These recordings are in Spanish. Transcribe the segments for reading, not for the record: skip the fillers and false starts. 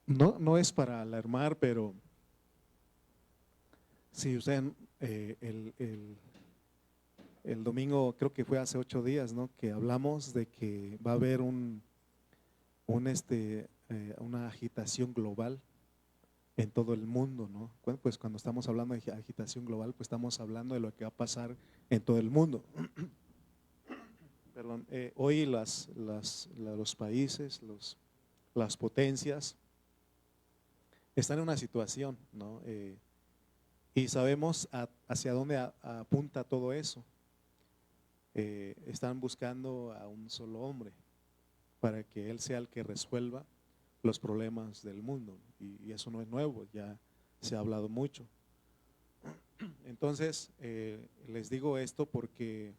No es para alarmar, pero si usted el domingo, creo que fue hace 8 días, ¿no? Que hablamos de que va a haber una agitación global en todo el mundo, ¿no? Pues cuando estamos hablando de agitación global, pues estamos hablando de lo que va a pasar en todo el mundo. Perdón, hoy los países, las potencias están en una situación, ¿no? Y sabemos hacia dónde apunta todo eso. Están buscando a un solo hombre para que él sea el que resuelva los problemas del mundo. Y eso no es nuevo, ya se ha hablado mucho. Entonces, les digo esto porque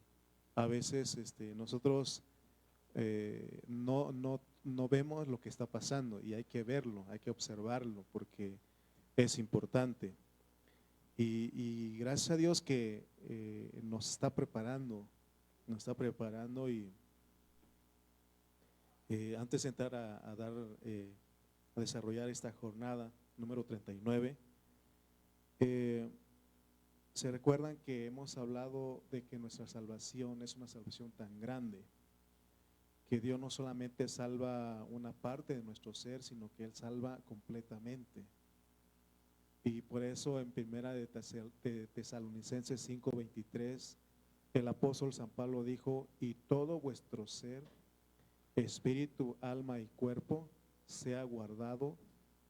a veces nosotros no vemos lo que está pasando y hay que verlo, hay que observarlo porque es importante. Y gracias a Dios que nos está preparando y antes de entrar a desarrollar esta jornada número 39, se recuerdan que hemos hablado de que nuestra salvación es una salvación tan grande, que Dios no solamente salva una parte de nuestro ser, sino que Él salva completamente. Y por eso en primera de Tesalonicenses 5:23, el apóstol San Pablo dijo: y todo vuestro ser, espíritu, alma y cuerpo, sea guardado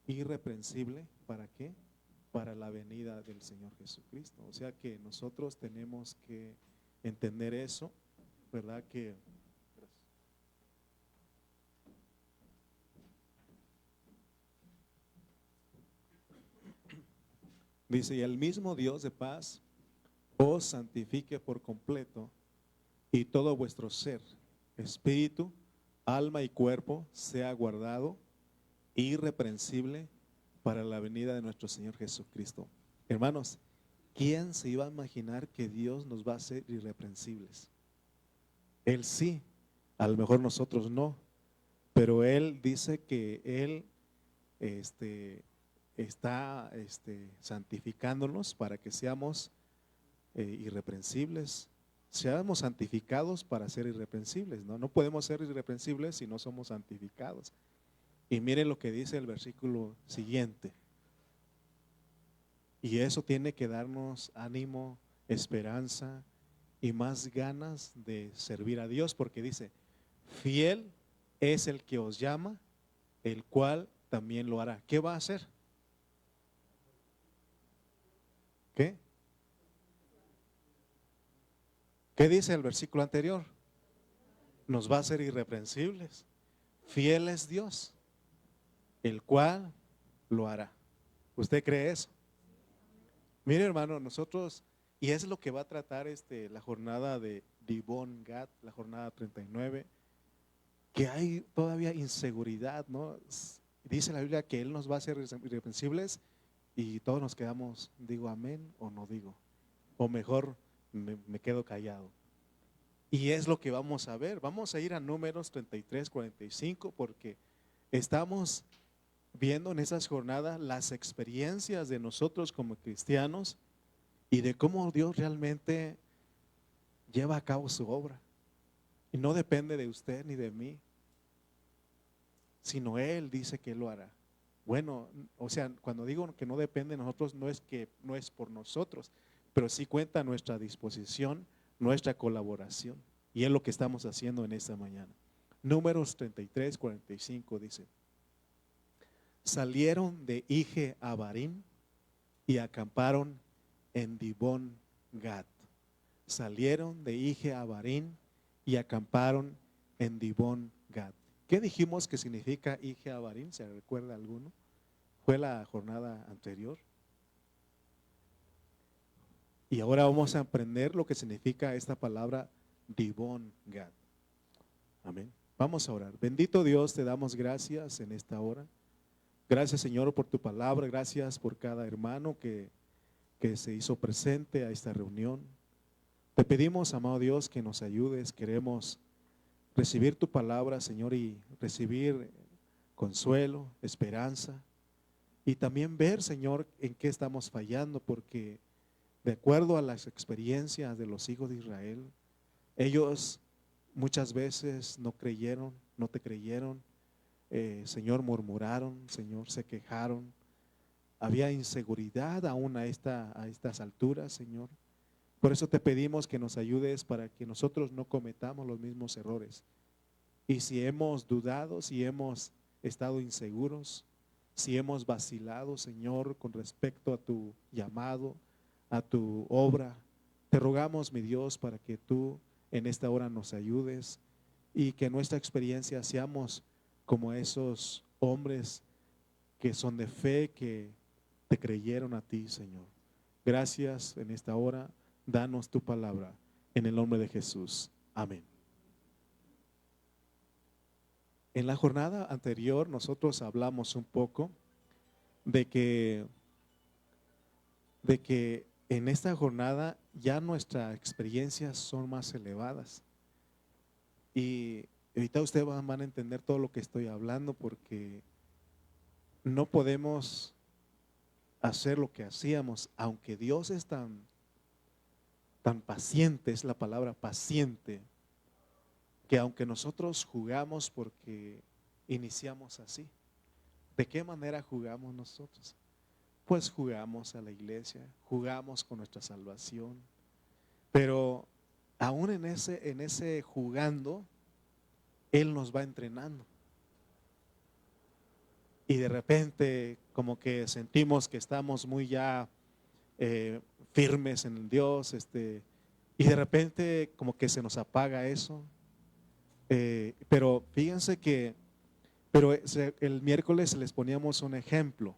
irreprensible. ¿Para qué? Para la venida del Señor Jesucristo. O sea que nosotros tenemos que entender eso, ¿verdad? Que dice: y el mismo Dios de paz os santifique por completo, y todo vuestro ser, espíritu, alma y cuerpo, sea guardado irreprensible para la venida de nuestro Señor Jesucristo. Hermanos, ¿quién se iba a imaginar que Dios nos va a hacer irreprensibles? Él sí, a lo mejor nosotros no, pero Él dice que Él está santificándonos para que seamos irreprensibles, seamos santificados para ser irreprensibles, ¿no? No podemos ser irreprensibles si no somos santificados. Y miren lo que dice el versículo siguiente. Y eso tiene que darnos ánimo, esperanza y más ganas de servir a Dios, porque dice: fiel es el que os llama, el cual también lo hará. ¿Qué va a hacer? ¿Qué? ¿Qué dice el versículo anterior? Nos va a hacer irreprensibles. Fiel es Dios, el cual lo hará. ¿Usted cree eso? Mire, hermano, nosotros, y es lo que va a tratar la jornada de Dibon Gad, la jornada 39, que hay todavía inseguridad, ¿no? Dice la Biblia que Él nos va a hacer irreprensibles y todos nos quedamos, digo amén o no digo, o mejor me quedo callado. Y es lo que vamos a ver. Vamos a ir a Números 33, 45, porque estamos viendo en esas jornadas las experiencias de nosotros como cristianos y de cómo Dios realmente lleva a cabo su obra. Y no depende de usted ni de mí, sino Él dice que Él lo hará. Bueno, o sea, cuando digo que no depende de nosotros, no es que no es por nosotros, pero sí cuenta nuestra disposición, nuestra colaboración. Y es lo que estamos haciendo en esta mañana. Números 33, 45 dice: salieron de Ije Abarim y acamparon en Dibón Gad. Salieron de Ije Abarim y acamparon en Dibón Gad. ¿Qué dijimos que significa Ije Abarim? ¿Se recuerda alguno? Fue la jornada anterior. Y ahora vamos a aprender lo que significa esta palabra Dibón Gad. Amén. Vamos a orar. Bendito Dios, te damos gracias en esta hora. Gracias, Señor, por tu palabra. Gracias por cada hermano que se hizo presente a esta reunión. Te pedimos, amado Dios, que nos ayudes. Queremos recibir tu palabra, Señor, y recibir consuelo, esperanza y también ver, Señor, en qué estamos fallando, porque de acuerdo a las experiencias de los hijos de Israel, ellos muchas veces no creyeron, no te creyeron, Señor, murmuraron, Señor, se quejaron. Había inseguridad aún a estas alturas, Señor. Por eso te pedimos que nos ayudes para que nosotros no cometamos los mismos errores. Y si hemos dudado, si hemos estado inseguros, si hemos vacilado, Señor, con respecto a tu llamado, a tu obra, te rogamos, mi Dios, para que tú en esta hora nos ayudes y que en nuestra experiencia seamos como esos hombres que son de fe, que te creyeron a ti, Señor. Gracias en esta hora, danos tu palabra en el nombre de Jesús. Amén. En la jornada anterior nosotros hablamos un poco de que en esta jornada ya nuestras experiencias son más elevadas. Y ahorita ustedes van a entender todo lo que estoy hablando, porque no podemos hacer lo que hacíamos, aunque Dios es tan paciente, es la palabra paciente, que aunque nosotros jugamos porque iniciamos así. ¿De qué manera jugamos nosotros? Pues jugamos a la iglesia, jugamos con nuestra salvación, pero aún en ese jugando, Él nos va entrenando. Y de repente como que sentimos que estamos muy ya firmes en Dios, y de repente como que se nos apaga eso. Pero fíjense que el miércoles les poníamos un ejemplo.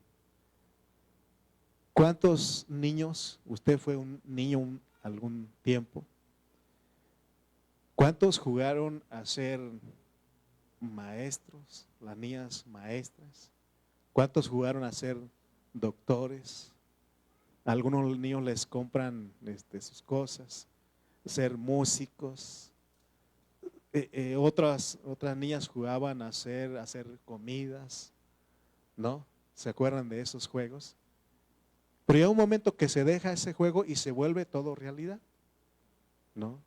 ¿Cuántos niños, usted fue un niño algún tiempo, cuántos jugaron a ser maestros, las niñas maestras? ¿Cuántos jugaron a ser doctores? Algunos niños les compran sus cosas, ser músicos. Otras niñas jugaban a hacer comidas, ¿no? ¿Se acuerdan de esos juegos? Pero llega un momento que se deja ese juego y se vuelve todo realidad, ¿no?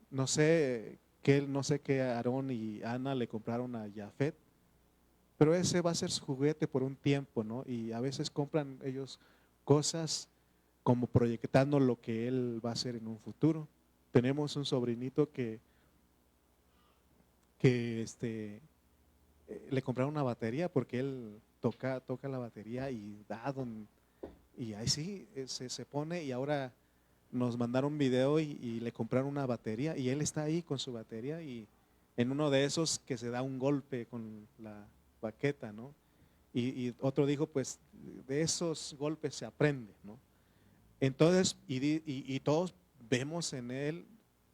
No sé qué Aarón y Ana le compraron a Jafet, pero ese va a ser su juguete por un tiempo, ¿no? Y a veces compran ellos cosas como proyectando lo que él va a hacer en un futuro. Tenemos un sobrinito que le compraron una batería porque él toca la batería y y ahí sí se pone, y ahora nos mandaron un video y le compraron una batería y él está ahí con su batería, y en uno de esos que se da un golpe con la baqueta, ¿no? Y otro dijo, pues de esos golpes se aprende, ¿no? Entonces, y todos vemos en él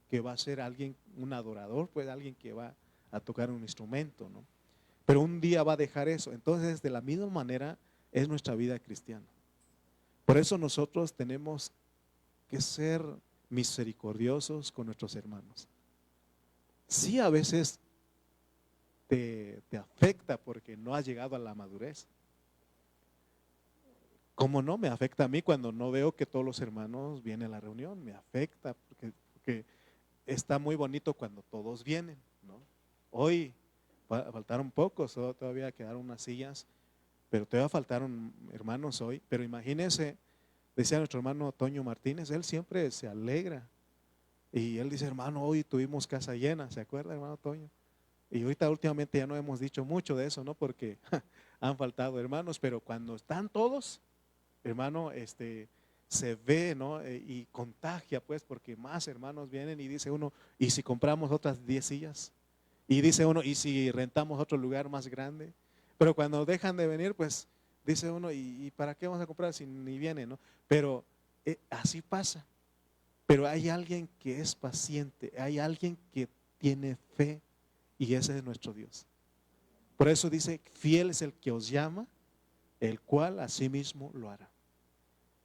que va a ser alguien, un adorador, pues alguien que va a tocar un instrumento, ¿no? Pero un día va a dejar eso. Entonces, de la misma manera es nuestra vida cristiana. Por eso nosotros tenemos que ser misericordiosos con nuestros hermanos. Sí, a veces te afecta porque no has llegado a la madurez. ¿Cómo no? Me afecta a mí cuando no veo que todos los hermanos vienen a la reunión. Me afecta porque está muy bonito cuando todos vienen, ¿no? Hoy faltaron pocos, todavía quedaron unas sillas, pero todavía faltaron hermanos hoy. Pero imagínense, decía nuestro hermano Toño Martínez, él siempre se alegra. Y él dice, hermano, hoy tuvimos casa llena, ¿se acuerda, hermano Toño? Y ahorita últimamente ya no hemos dicho mucho de eso, ¿no? Porque han faltado hermanos, pero cuando están todos, hermano, se ve, ¿no? Y contagia, pues, porque más hermanos vienen, y dice uno, ¿y si compramos otras 10 sillas? Y dice uno, ¿y si rentamos otro lugar más grande? Pero cuando dejan de venir, pues, dice uno, ¿y para qué vamos a comprar si ni vienen, no? Pero así pasa. Pero hay alguien que es paciente, hay alguien que tiene fe, y ese es nuestro Dios. Por eso dice, fiel es el que os llama, el cual asimismo lo hará.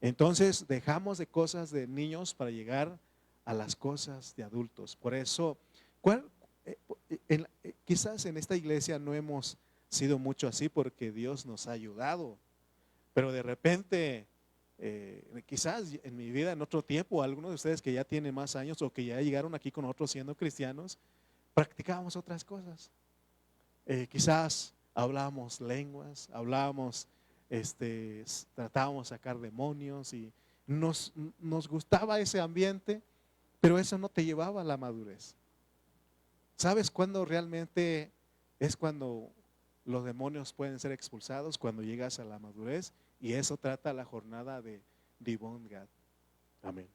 Entonces dejamos de cosas de niños para llegar a las cosas de adultos. Por eso, quizás en esta iglesia no hemos sido mucho así porque Dios nos ha ayudado, pero de repente, quizás en mi vida, en otro tiempo, algunos de ustedes que ya tienen más años o que ya llegaron aquí con nosotros siendo cristianos, practicábamos otras cosas. Quizás hablábamos lenguas, tratábamos de sacar demonios y nos gustaba ese ambiente, pero eso no te llevaba a la madurez. ¿Sabes cuándo realmente es cuando los demonios pueden ser expulsados? Cuando llegas a la madurez, y eso trata la jornada de Dibon Gad. Amén.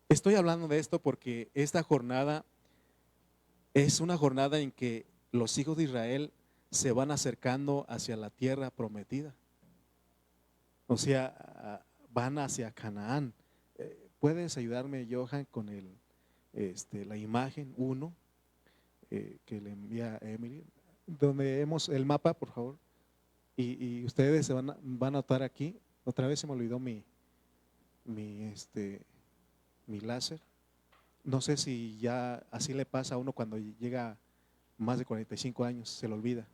Estoy hablando de esto porque esta jornada es una jornada en que los hijos de Israel se van acercando hacia la tierra prometida. O sea, van hacia Canaán. ¿Puedes ayudarme, Johan, con la imagen 1 que le envía Emily? Donde vemos el mapa, por favor. Y ustedes van a notar aquí. Otra vez se me olvidó mi láser. No sé si ya así le pasa a uno cuando llega más de 45 años, se le olvida.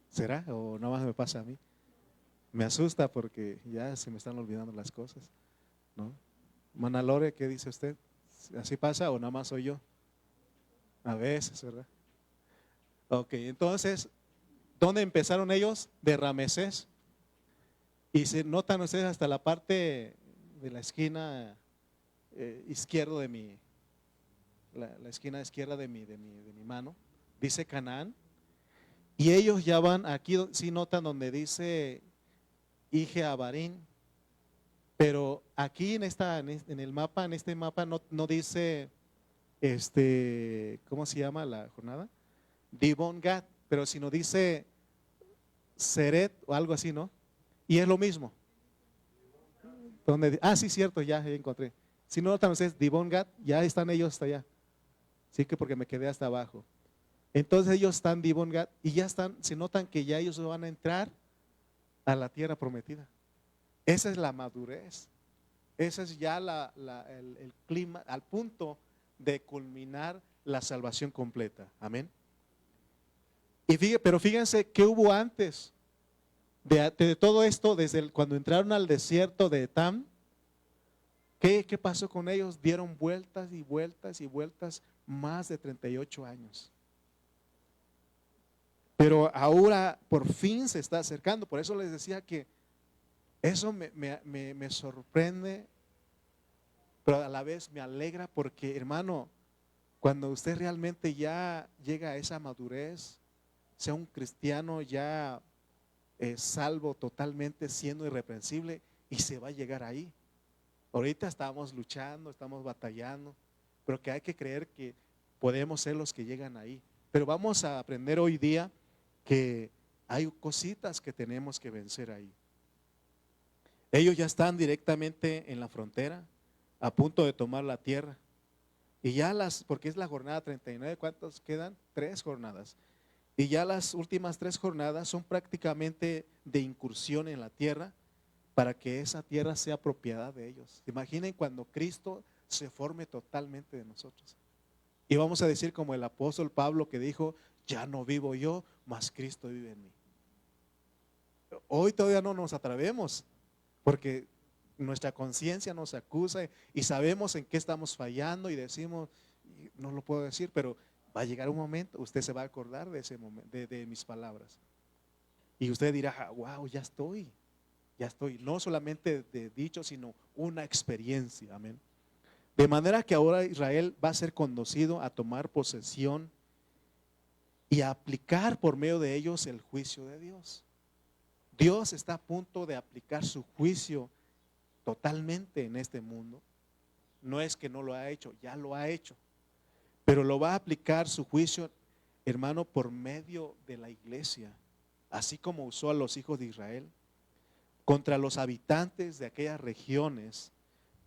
¿Será? ¿O nada más me pasa a mí? Me asusta porque ya se me están olvidando las cosas, ¿no? Manalore, ¿qué dice usted? ¿Así pasa o nada más soy yo? A veces, ¿verdad? Ok, entonces, ¿dónde empezaron ellos? De Ramesés. Y se notan ustedes hasta la parte de la esquina izquierda de la esquina izquierda de mi mano, dice Canaán. Y ellos ya van, aquí sí notan donde dice Ije Abarín, pero aquí en el mapa, en este mapa no dice, ¿cómo se llama la jornada? Dibon Gad, pero sino dice Seret o algo así, ¿no? Y es lo mismo. Sí, cierto, ya encontré. Si no notan ustedes, Dibon Gad, ya están ellos hasta allá. Sí, que porque me quedé hasta abajo. Entonces ellos están Dibon Gad y ya están, se notan que ya ellos van a entrar a la tierra prometida. Esa es la madurez. Ese es ya el clima, al punto de culminar la salvación completa. Amén. Pero fíjense qué hubo antes de todo esto, desde cuando entraron al desierto de Etam. ¿Qué pasó con ellos? Dieron vueltas y vueltas y vueltas, más de 38 años. Pero ahora por fin se está acercando. Por eso les decía que eso me sorprende, pero a la vez me alegra porque, hermano, cuando usted realmente ya llega a esa madurez, sea un cristiano ya salvo totalmente, siendo irreprensible, y se va a llegar ahí. Ahorita estamos luchando, estamos batallando, pero que hay que creer que podemos ser los que llegan ahí. Pero vamos a aprender hoy día que hay cositas que tenemos que vencer ahí. Ellos ya están directamente en la frontera, a punto de tomar la tierra. Y ya porque es la jornada 39, ¿cuántos quedan? 3 jornadas. Y ya las últimas 3 jornadas son prácticamente de incursión en la tierra para que esa tierra sea propiedad de ellos. Imaginen cuando Cristo se forme totalmente de nosotros. Y vamos a decir como el apóstol Pablo que dijo, ya no vivo yo, mas Cristo vive en mí. Hoy todavía no nos atrevemos porque nuestra conciencia nos acusa y sabemos en qué estamos fallando y decimos, no lo puedo decir, pero va a llegar un momento, usted se va a acordar de ese momento, de mis palabras. Y usted dirá, wow, ya estoy, no solamente de dicho, sino una experiencia, amén. De manera que ahora Israel va a ser conducido a tomar posesión y a aplicar por medio de ellos el juicio de Dios. Dios está a punto de aplicar su juicio totalmente en este mundo. No es que no lo ha hecho, ya lo ha hecho. Pero lo va a aplicar su juicio, hermano, por medio de la iglesia, así como usó a los hijos de Israel contra los habitantes de aquellas regiones.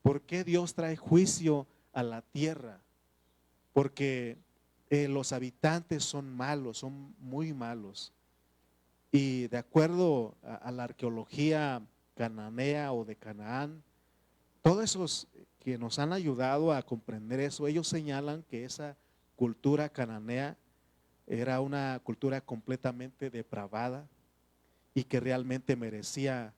¿Por qué Dios trae juicio a la tierra? Porque los habitantes son malos, son muy malos. Y de acuerdo a la arqueología cananea o de Canaán, todos esos que nos han ayudado a comprender eso, ellos señalan que esa cultura cananea era una cultura completamente depravada y que realmente merecía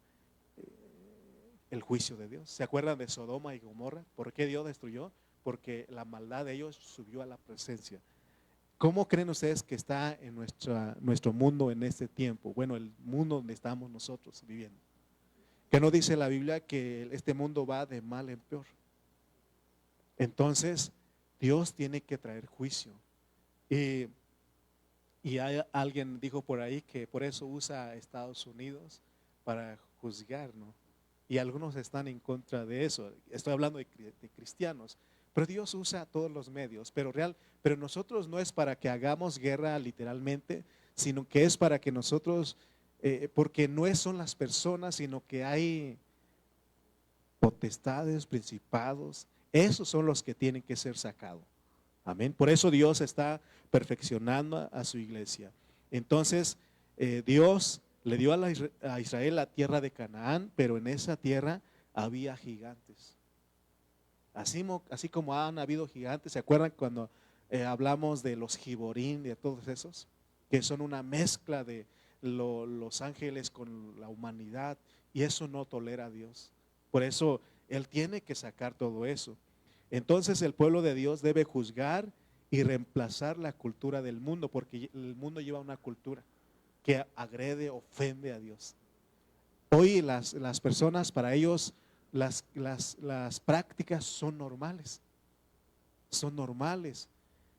el juicio de Dios. ¿Se acuerdan de Sodoma y Gomorra? ¿Por qué Dios destruyó? Porque la maldad de ellos subió a la presencia. ¿Cómo creen ustedes que está en nuestro mundo en este tiempo? Bueno, el mundo donde estamos nosotros viviendo. ¿Qué nos dice la Biblia? Que este mundo va de mal en peor. Entonces, Dios tiene que traer juicio. Y alguien dijo por ahí que por eso usa a Estados Unidos para juzgar, ¿no? Y algunos están en contra de eso. Estoy hablando de cristianos. Pero Dios usa todos los medios. Pero nosotros no es para que hagamos guerra literalmente, sino que es para que nosotros, porque no son las personas, sino que hay potestades, principados. Esos son los que tienen que ser sacados. Amén. Por eso Dios está perfeccionando a su iglesia. Entonces, Dios le dio a Israel la tierra de Canaán, pero en esa tierra había gigantes. Así como han habido gigantes, ¿se acuerdan cuando hablamos de los Giborín, de todos esos? Que son una mezcla de los ángeles con la humanidad, y eso no tolera a Dios. Por eso Él tiene que sacar todo eso. Entonces el pueblo de Dios debe juzgar y reemplazar la cultura del mundo, porque el mundo lleva una cultura que agrede, ofende a Dios. Hoy las personas, para ellos, las prácticas son normales. Son normales.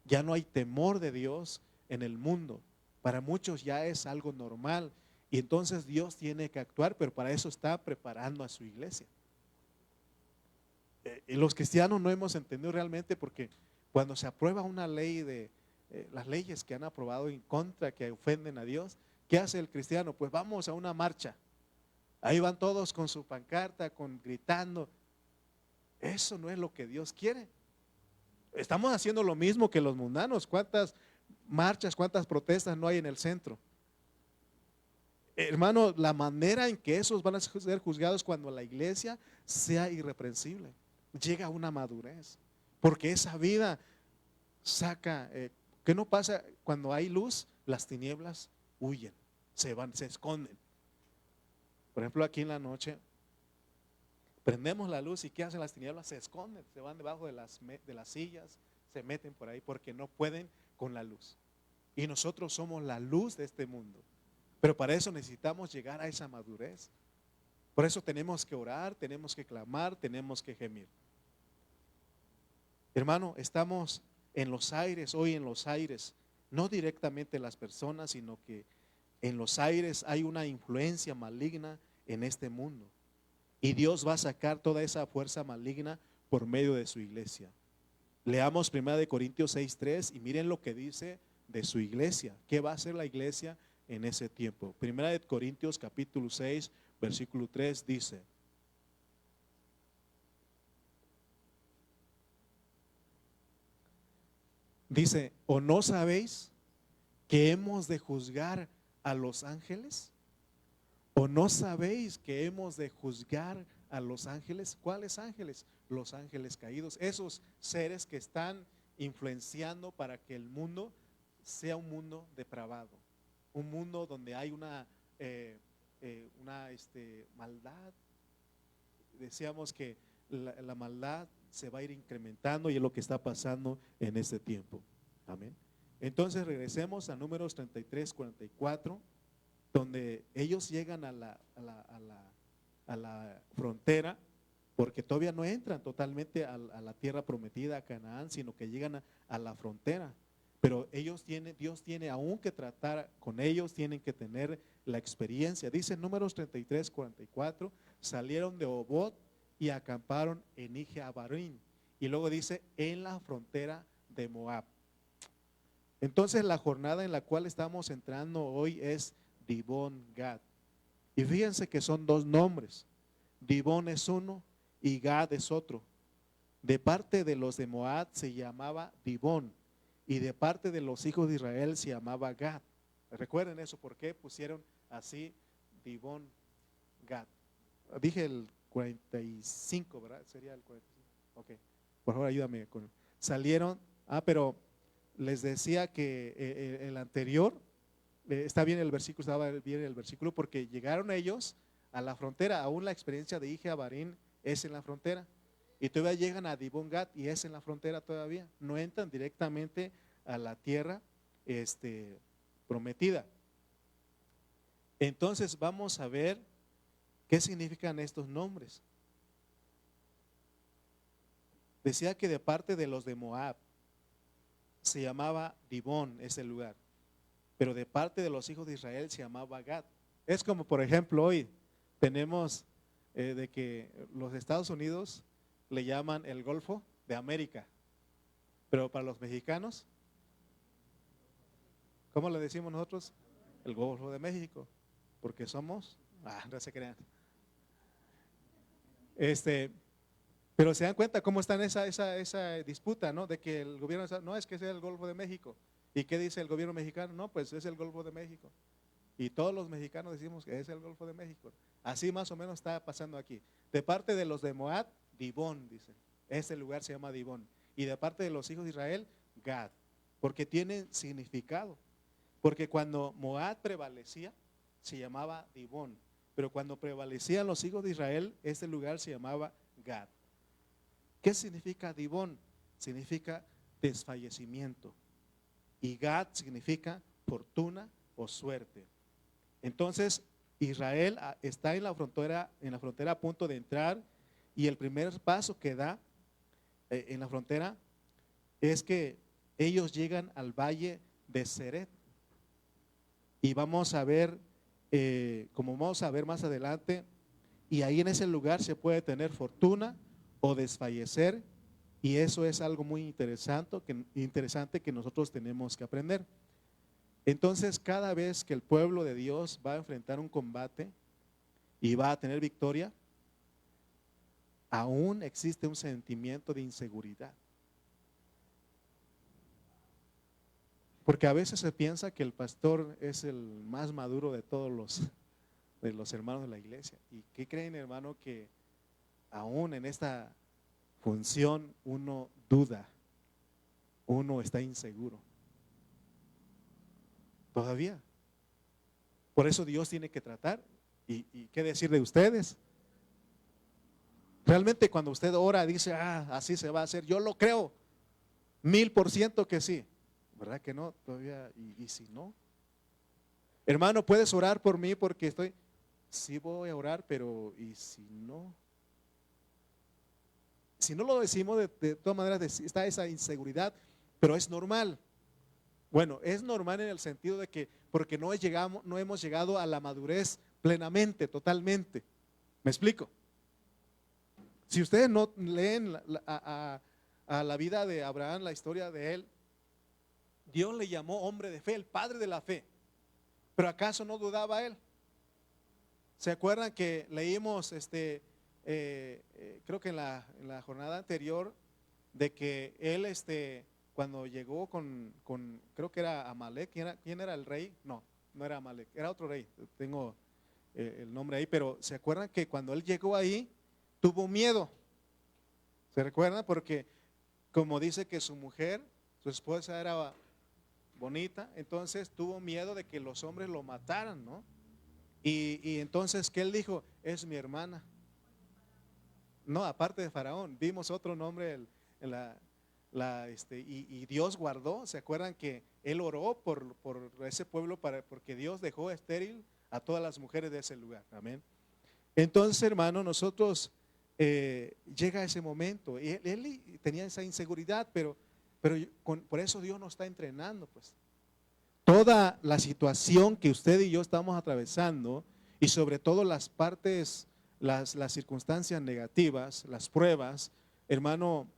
Ya no hay temor de Dios en el mundo. Para muchos ya es algo normal. Y entonces Dios tiene que actuar, pero para eso está preparando a su iglesia. Los cristianos no hemos entendido realmente, porque cuando se aprueba una ley las leyes que han aprobado en contra, que ofenden a Dios, ¿qué hace el cristiano? Pues vamos a una marcha. Ahí van todos con su pancarta, gritando. Eso no es lo que Dios quiere. Estamos haciendo lo mismo que los mundanos. ¿Cuántas marchas, cuántas protestas no hay en el centro? Hermano, la manera en que esos van a ser juzgados cuando la iglesia sea irreprensible, llega a una madurez, porque esa vida saca, ¿qué no pasa? Cuando hay luz, las tinieblas huyen, se esconden. Por ejemplo, aquí en la noche prendemos la luz y ¿qué hacen las tinieblas? Se esconden, se van debajo de las sillas, se meten por ahí porque no pueden con la luz. Y nosotros somos la luz de este mundo. Pero para eso necesitamos llegar a esa madurez. Por eso tenemos que orar, tenemos que clamar, tenemos que gemir. Hermano, estamos en los aires, hoy en los aires, no directamente las personas, sino que en los aires hay una influencia maligna en este mundo. Y Dios va a sacar toda esa fuerza maligna por medio de su iglesia. Leamos 1 Corintios 6:3 y miren lo que dice de su iglesia. ¿Qué va a hacer la iglesia en ese tiempo? 1 Corintios capítulo 6, versículo 3 dice, ¿o no sabéis que hemos de juzgar a los ángeles? ¿O no sabéis que hemos de juzgar a los ángeles? ¿Cuáles ángeles? Los ángeles caídos, esos seres que están influenciando para que el mundo sea un mundo depravado, un mundo donde hay una maldad. Decíamos que la maldad se va a ir incrementando y es lo que está pasando en este tiempo. Amén. Entonces regresemos a Números 33, 44, donde ellos llegan a la frontera, porque todavía no entran totalmente a la tierra prometida, a Canaán, sino que llegan a la frontera. Pero Dios tiene aún que tratar con ellos, tienen que tener la experiencia. Dice en Números 33, 44, salieron de Obot y acamparon en Ije-Abarim. Y luego dice, en la frontera de Moab. Entonces la jornada en la cual estamos entrando hoy es Dibón Gad. Y fíjense que son dos nombres. Dibón es uno y Gad es otro. De parte de los de Moab se llamaba Dibón, y de parte de los hijos de Israel se llamaba Gad. Recuerden eso, ¿por qué pusieron así Dibón Gad? Dije el 45, ¿verdad? Sería el 45. Ok, por favor ayúdame salieron, pero les decía que el anterior, está bien el versículo, estaba bien el versículo, porque llegaron ellos a la frontera. Aún la experiencia de Ije Abarín es en la frontera, y todavía llegan a Dibón Gad y es en la frontera todavía. No entran directamente a la tierra prometida. Entonces vamos a ver qué significan estos nombres. Decía que de parte de los de Moab se llamaba Dibón ese lugar, pero de parte de los hijos de Israel se llamaba Gad. Es como, por ejemplo, hoy tenemos de que los Estados Unidos le llaman el Golfo de América, pero para los mexicanos, ¿cómo le decimos nosotros? El Golfo de México, porque somos, no se crean. Pero se dan cuenta cómo está en esa disputa, ¿no? De que el gobierno, no, es que sea el Golfo de México. ¿Y qué dice el gobierno mexicano? No, pues es el Golfo de México. Y todos los mexicanos decimos que es el Golfo de México. Así más o menos está pasando aquí. De parte de los de Moab, Dibón, dicen. Ese lugar se llama Dibón. Y de parte de los hijos de Israel, Gad. Porque tienen significado. Porque cuando Moab prevalecía, se llamaba Dibón. Pero cuando prevalecían los hijos de Israel, este lugar se llamaba Gad. ¿Qué significa Dibón? Significa desfallecimiento. Y Gad significa fortuna o suerte. Entonces Israel está en la frontera a punto de entrar, y el primer paso que da en la frontera es que ellos llegan al valle de Seret. Y vamos a ver, como vamos a ver más adelante, y ahí en ese lugar se puede tener fortuna o desfallecer, y eso es algo muy interesante que nosotros tenemos que aprender. Entonces, cada vez que el pueblo de Dios va a enfrentar un combate y va a tener victoria, aún existe un sentimiento de inseguridad. Porque a veces se piensa que el pastor es el más maduro de todos los hermanos de la iglesia. ¿Y qué creen, hermano? Que aún en esta función uno duda, uno está inseguro. Todavía. Por eso Dios tiene que tratar. ¿Y qué decir de ustedes? Realmente cuando usted ora dice, así se va a hacer, yo lo creo, 1000% que sí. ¿Verdad que no? Todavía, y si no. Hermano, ¿puedes orar por mí? Porque sí voy a orar, pero ¿y si no? Si no lo decimos, de todas maneras está esa inseguridad, pero es normal. Bueno, es normal en el sentido de que porque no hemos llegado a la madurez plenamente, totalmente. ¿Me explico? Si ustedes no leen a la vida de Abraham, la historia de él, Dios le llamó hombre de fe, el padre de la fe. Pero ¿acaso no dudaba él? ¿Se acuerdan que leímos creo que en la jornada anterior, de que él cuando llegó creo que era Amalek? ¿Quién era el rey? No era Amalek, era otro rey, tengo el nombre ahí, pero ¿se acuerdan que cuando él llegó ahí tuvo miedo? ¿Se recuerdan? Porque como dice que su esposa era bonita, entonces tuvo miedo de que los hombres lo mataran, ¿no? Y entonces, ¿qué él dijo? Es mi hermana. No, aparte de Faraón, vimos otro nombre y Dios guardó. ¿Se acuerdan que él oró por ese pueblo porque Dios dejó estéril a todas las mujeres de ese lugar? Amén. Entonces, hermano, nosotros llega ese momento y él tenía esa inseguridad, pero por eso Dios nos está entrenando, pues. Toda la situación que usted y yo estamos atravesando, y sobre todo las partes, las circunstancias negativas, las pruebas, hermano,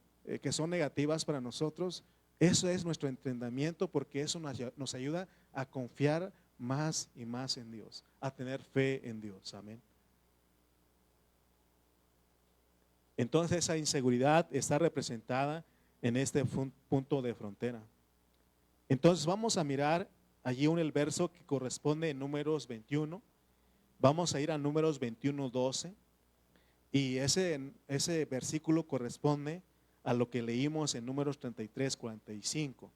que son negativas para nosotros, eso es nuestro entrenamiento, porque eso nos ayuda a confiar más y más en Dios, a tener fe en Dios. Amén. Entonces esa inseguridad está representada en este punto de frontera. Entonces vamos a mirar allí el verso que corresponde en Números 21. Vamos a ir a Números 21:12, y ese versículo corresponde a lo que leímos en Números 33:45.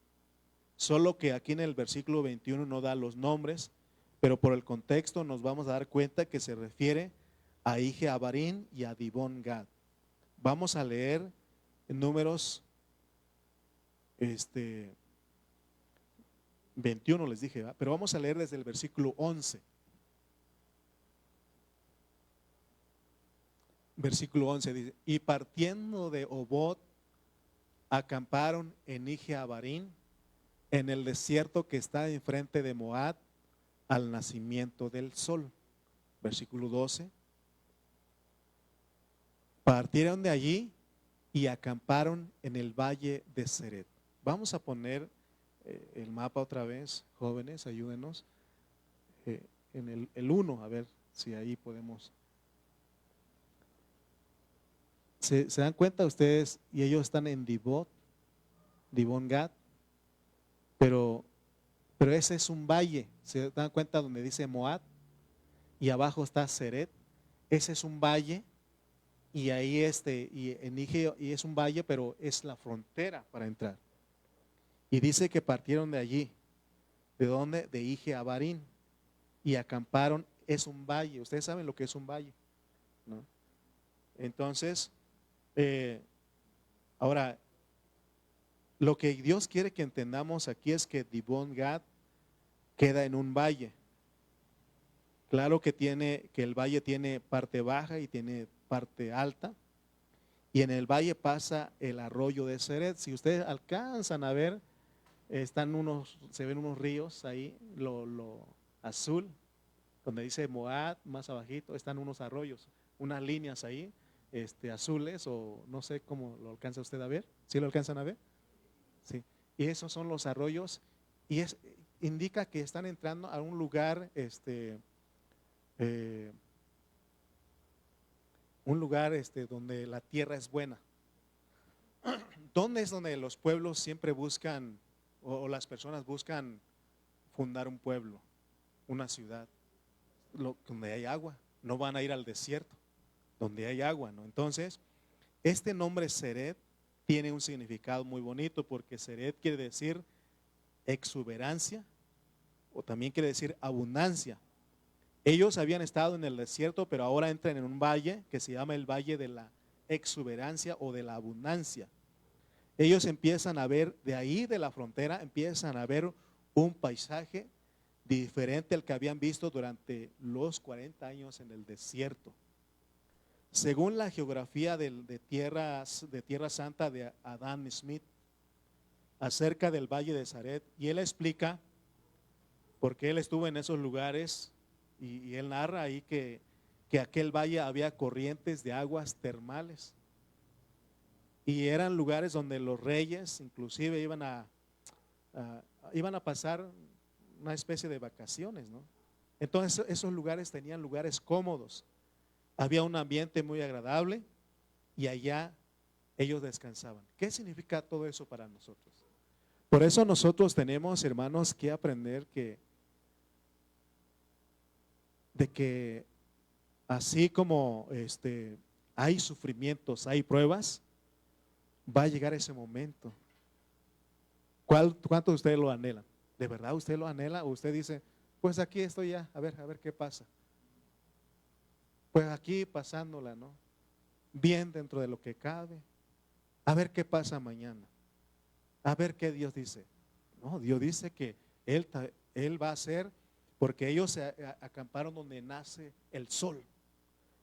Solo que aquí en el versículo 21 no da los nombres, pero por el contexto nos vamos a dar cuenta que se refiere a Ije Abarín y a Dibón Gad. Vamos a leer en Números 21 les dije, ¿verdad? Pero vamos a leer desde el versículo 11. Versículo 11 dice: y partiendo de Obot, acamparon en Ije Abarín, en el desierto que está enfrente de Moab, al nacimiento del sol. Versículo 12. Partieron de allí y acamparon en el valle de Seret. Vamos a poner el mapa otra vez, jóvenes, ayúdenos. En el 1, a ver si ahí podemos. ¿Se dan cuenta ustedes? Y ellos están en Dibón Gad, pero ese es un valle. ¿Se dan cuenta donde dice Moab? Y abajo está Seret. Ese es un valle. Y ahí y es un valle, pero es la frontera para entrar. Y dice que partieron de allí. ¿De dónde? De Ije Abarín. Y acamparon, es un valle. Ustedes saben lo que es un valle, ¿no? Entonces, ahora, lo que Dios quiere que entendamos aquí es que Dibón Gad queda en un valle. Claro que el valle tiene parte baja y tiene parte alta. Y en el valle pasa el arroyo de Seret. Si ustedes alcanzan a ver, se ven unos ríos ahí, lo azul, donde dice Moab, más abajito, están unos arroyos, unas líneas ahí, azules, o no sé cómo lo alcanza usted a ver. ¿Sí lo alcanzan a ver? Sí. Y esos son los arroyos, y indica que están entrando a un lugar, donde la tierra es buena. ¿Dónde es donde los pueblos siempre buscan, o las personas buscan fundar un pueblo, una ciudad? Donde hay agua. No van a ir al desierto, donde hay agua, ¿no? Entonces, este nombre Seret tiene un significado muy bonito, porque Seret quiere decir exuberancia, o también quiere decir abundancia. Ellos habían estado en el desierto, pero ahora entran en un valle que se llama el valle de la exuberancia o de la abundancia. Ellos empiezan a ver, de ahí de la frontera, empiezan a ver un paisaje diferente al que habían visto durante los 40 años en el desierto. Según la geografía de Tierra Santa de Adam Smith, acerca del valle de Seret, y él explica, porque él estuvo en esos lugares, y él narra ahí que aquel valle había corrientes de aguas termales, y eran lugares donde los reyes inclusive iban a pasar una especie de vacaciones, ¿no? Entonces esos lugares tenían lugares cómodos, había un ambiente muy agradable, y allá ellos descansaban. ¿Qué significa todo eso para nosotros? Por eso nosotros tenemos, hermanos, que aprender de que así como hay sufrimientos, hay pruebas, va a llegar ese momento. ¿Cuántos de ustedes lo anhelan? ¿De verdad usted lo anhela? ¿O usted dice, pues aquí estoy ya, a ver qué pasa? Pues aquí pasándola, ¿no? Bien dentro de lo que cabe. A ver qué pasa mañana. A ver qué Dios dice. No, Dios dice que Él va a hacer, porque ellos se acamparon donde nace el sol.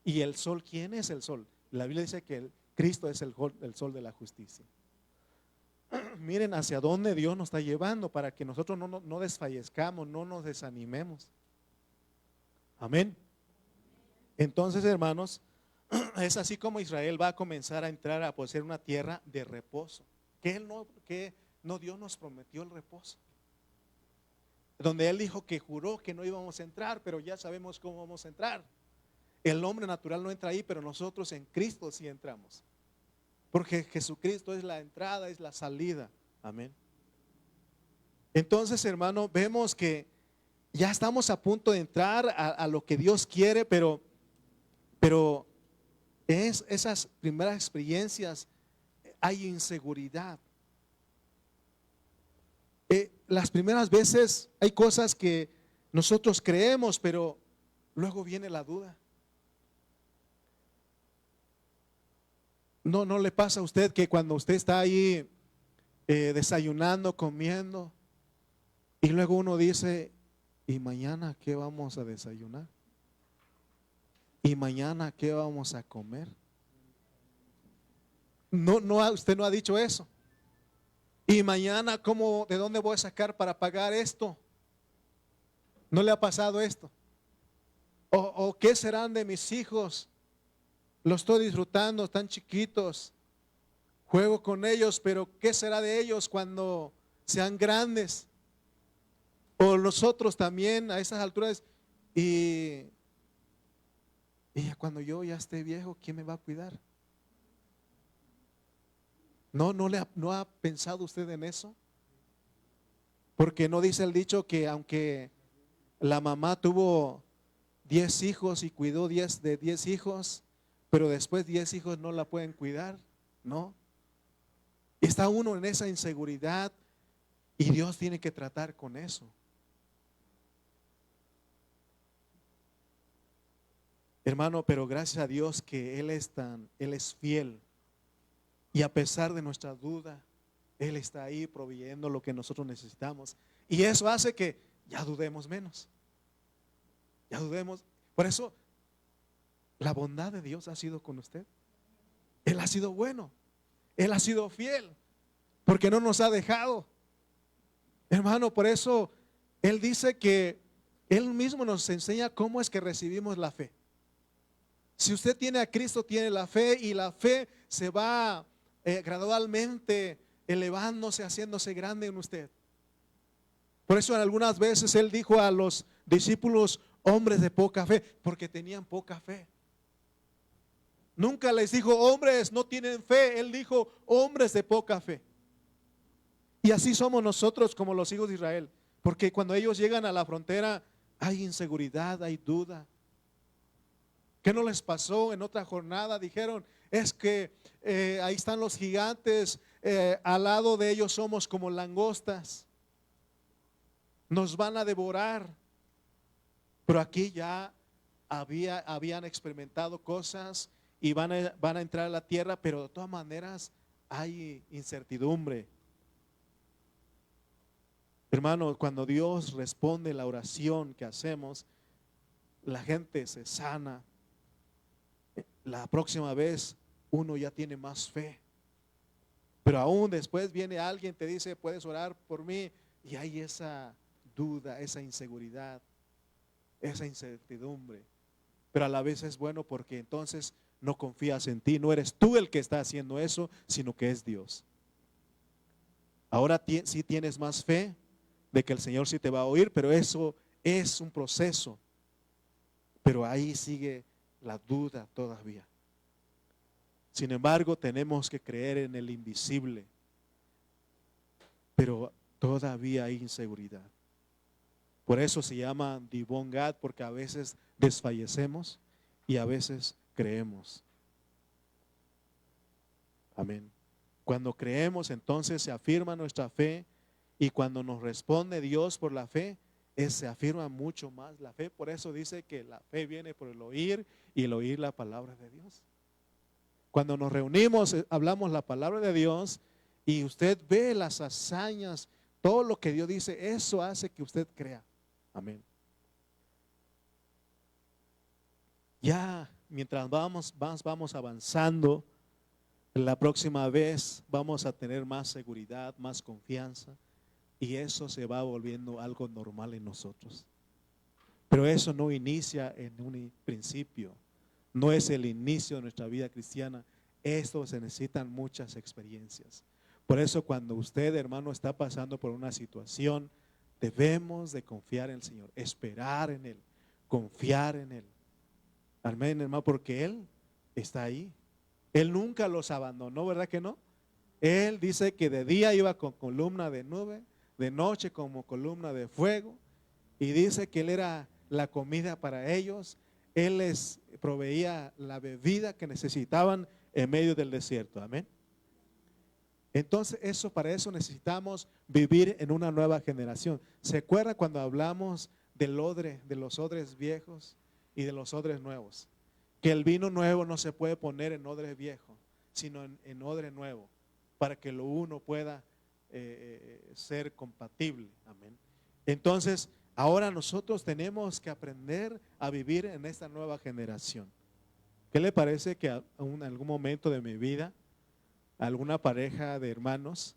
¿Y el sol quién es el sol? La Biblia dice que Cristo es el sol de la justicia. Miren hacia dónde Dios nos está llevando, para que nosotros no desfallezcamos, no nos desanimemos. Amén. Entonces, hermanos, es así como Israel va a comenzar a entrar a poseer una tierra de reposo. Dios nos prometió el reposo, donde Él dijo que juró que no íbamos a entrar, pero ya sabemos cómo vamos a entrar. El hombre natural no entra ahí, pero nosotros en Cristo sí entramos, porque Jesucristo es la entrada, es la salida. Amén. Entonces, hermano, vemos que ya estamos a punto de entrar a lo que Dios quiere, pero esas primeras experiencias hay inseguridad. Las primeras veces hay cosas que nosotros creemos, pero luego viene la duda. ¿No le pasa a usted que cuando usted está ahí desayunando, comiendo, y luego uno dice, ¿y mañana qué vamos a desayunar? ¿Y mañana qué vamos a comer? Usted no ha dicho eso. ¿Y mañana de dónde voy a sacar para pagar esto? ¿No le ha pasado esto? ¿O qué serán de mis hijos? Los estoy disfrutando, están chiquitos, juego con ellos, pero ¿qué será de ellos cuando sean grandes? O nosotros también a esas alturas, y cuando yo ya esté viejo, ¿quién me va a cuidar? ¿No ha pensado usted en eso? Porque no dice el dicho que aunque la mamá tuvo 10 hijos y cuidó 10 hijos, pero después 10 hijos no la pueden cuidar, ¿no? Está uno en esa inseguridad y Dios tiene que tratar con eso. Hermano, pero gracias a Dios que Él es fiel. Y a pesar de nuestra duda, Él está ahí proveyendo lo que nosotros necesitamos. Y eso hace que ya dudemos menos. Ya dudemos. Por eso, la bondad de Dios ha sido con usted. Él ha sido bueno. Él ha sido fiel. Porque no nos ha dejado. Hermano, por eso Él dice que Él mismo nos enseña cómo es que recibimos la fe. Si usted tiene a Cristo, tiene la fe, y la fe se va gradualmente elevándose, haciéndose grande en usted. Por eso algunas veces Él dijo a los discípulos, hombres de poca fe, porque tenían poca fe. Nunca les dijo, hombres no tienen fe. Él dijo, hombres de poca fe. Y así somos nosotros como los hijos de Israel. Porque cuando ellos llegan a la frontera, hay inseguridad, hay duda. ¿Qué no les pasó en otra jornada? Dijeron, es que ahí están los gigantes, al lado de ellos somos como langostas, nos van a devorar. Pero aquí ya habían experimentado cosas y van a entrar a la tierra, pero de todas maneras hay incertidumbre. Hermano, cuando Dios responde la oración que hacemos, la gente se sana. La próxima vez uno ya tiene más fe. Pero aún después viene alguien, te dice, puedes orar por mí, y hay esa duda, esa inseguridad, esa incertidumbre. Pero a la vez es bueno porque entonces no confías en ti, no eres tú el que está haciendo eso, sino que es Dios. Ahora sí tienes más fe de que el Señor sí te va a oír, pero eso es un proceso. Pero ahí sigue la duda todavía. Sin embargo, tenemos que creer en el invisible, pero todavía hay inseguridad. Por eso se llama Dibon Gad, porque a veces desfallecemos y a veces creemos. Amén. Cuando creemos, entonces se afirma nuestra fe, y cuando nos responde Dios por la fe, se afirma mucho más la fe. Por eso dice que la fe viene por el oír, y el oír la palabra de Dios. Cuando nos reunimos, hablamos la palabra de Dios, y usted ve las hazañas, todo lo que Dios dice, eso hace que usted crea. Amén. Ya mientras vamos avanzando, la próxima vez vamos a tener más seguridad, más confianza, y eso se va volviendo algo normal en nosotros. Pero eso no inicia en un principio, no es el inicio de nuestra vida cristiana. Esto se necesitan muchas experiencias. Por eso cuando usted, hermano, está pasando por una situación, debemos de confiar en el Señor, esperar en Él, confiar en Él. Amén, hermano, porque Él está ahí. Él nunca los abandonó, ¿verdad que no? Él dice que de día iba con columna de nube, de noche como columna de fuego, y dice que Él era la comida para ellos. Él les proveía la bebida que necesitaban en medio del desierto. Amén. Entonces, para eso necesitamos vivir en una nueva generación. ¿Se acuerda cuando hablamos del odre, de los odres viejos y de los odres nuevos? Que el vino nuevo no se puede poner en odre viejo, sino en odre nuevo, para que lo uno pueda ser compatible. Amén. Entonces, ahora nosotros tenemos que aprender a vivir en esta nueva generación. ¿Qué le parece que en algún momento de mi vida, a alguna pareja de hermanos,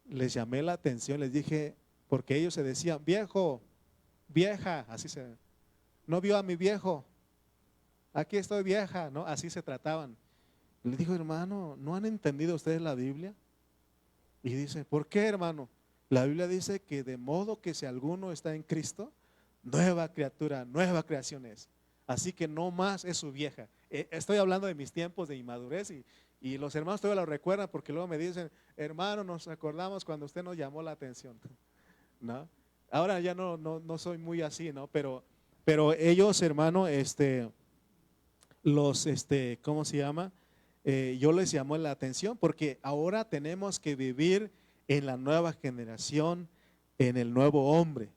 les llamé la atención, les dije, porque ellos se decían, viejo, vieja, no vio a mi viejo, aquí estoy vieja, ¿no? Así se trataban. Les dijo, hermano, ¿no han entendido ustedes la Biblia? Y dice, ¿por qué, hermano? La Biblia dice que de modo que si alguno está en Cristo, nueva criatura, nueva creación es. Así que no más es su vieja. Estoy hablando de mis tiempos de inmadurez y los hermanos todavía lo recuerdan porque luego me dicen, hermano, nos acordamos cuando usted nos llamó la atención, ¿no? Ahora ya no soy muy así, ¿no? Pero ellos, hermano, ¿cómo se llama? Yo les llamó la atención porque ahora tenemos que vivir en la nueva generación, en el nuevo hombre.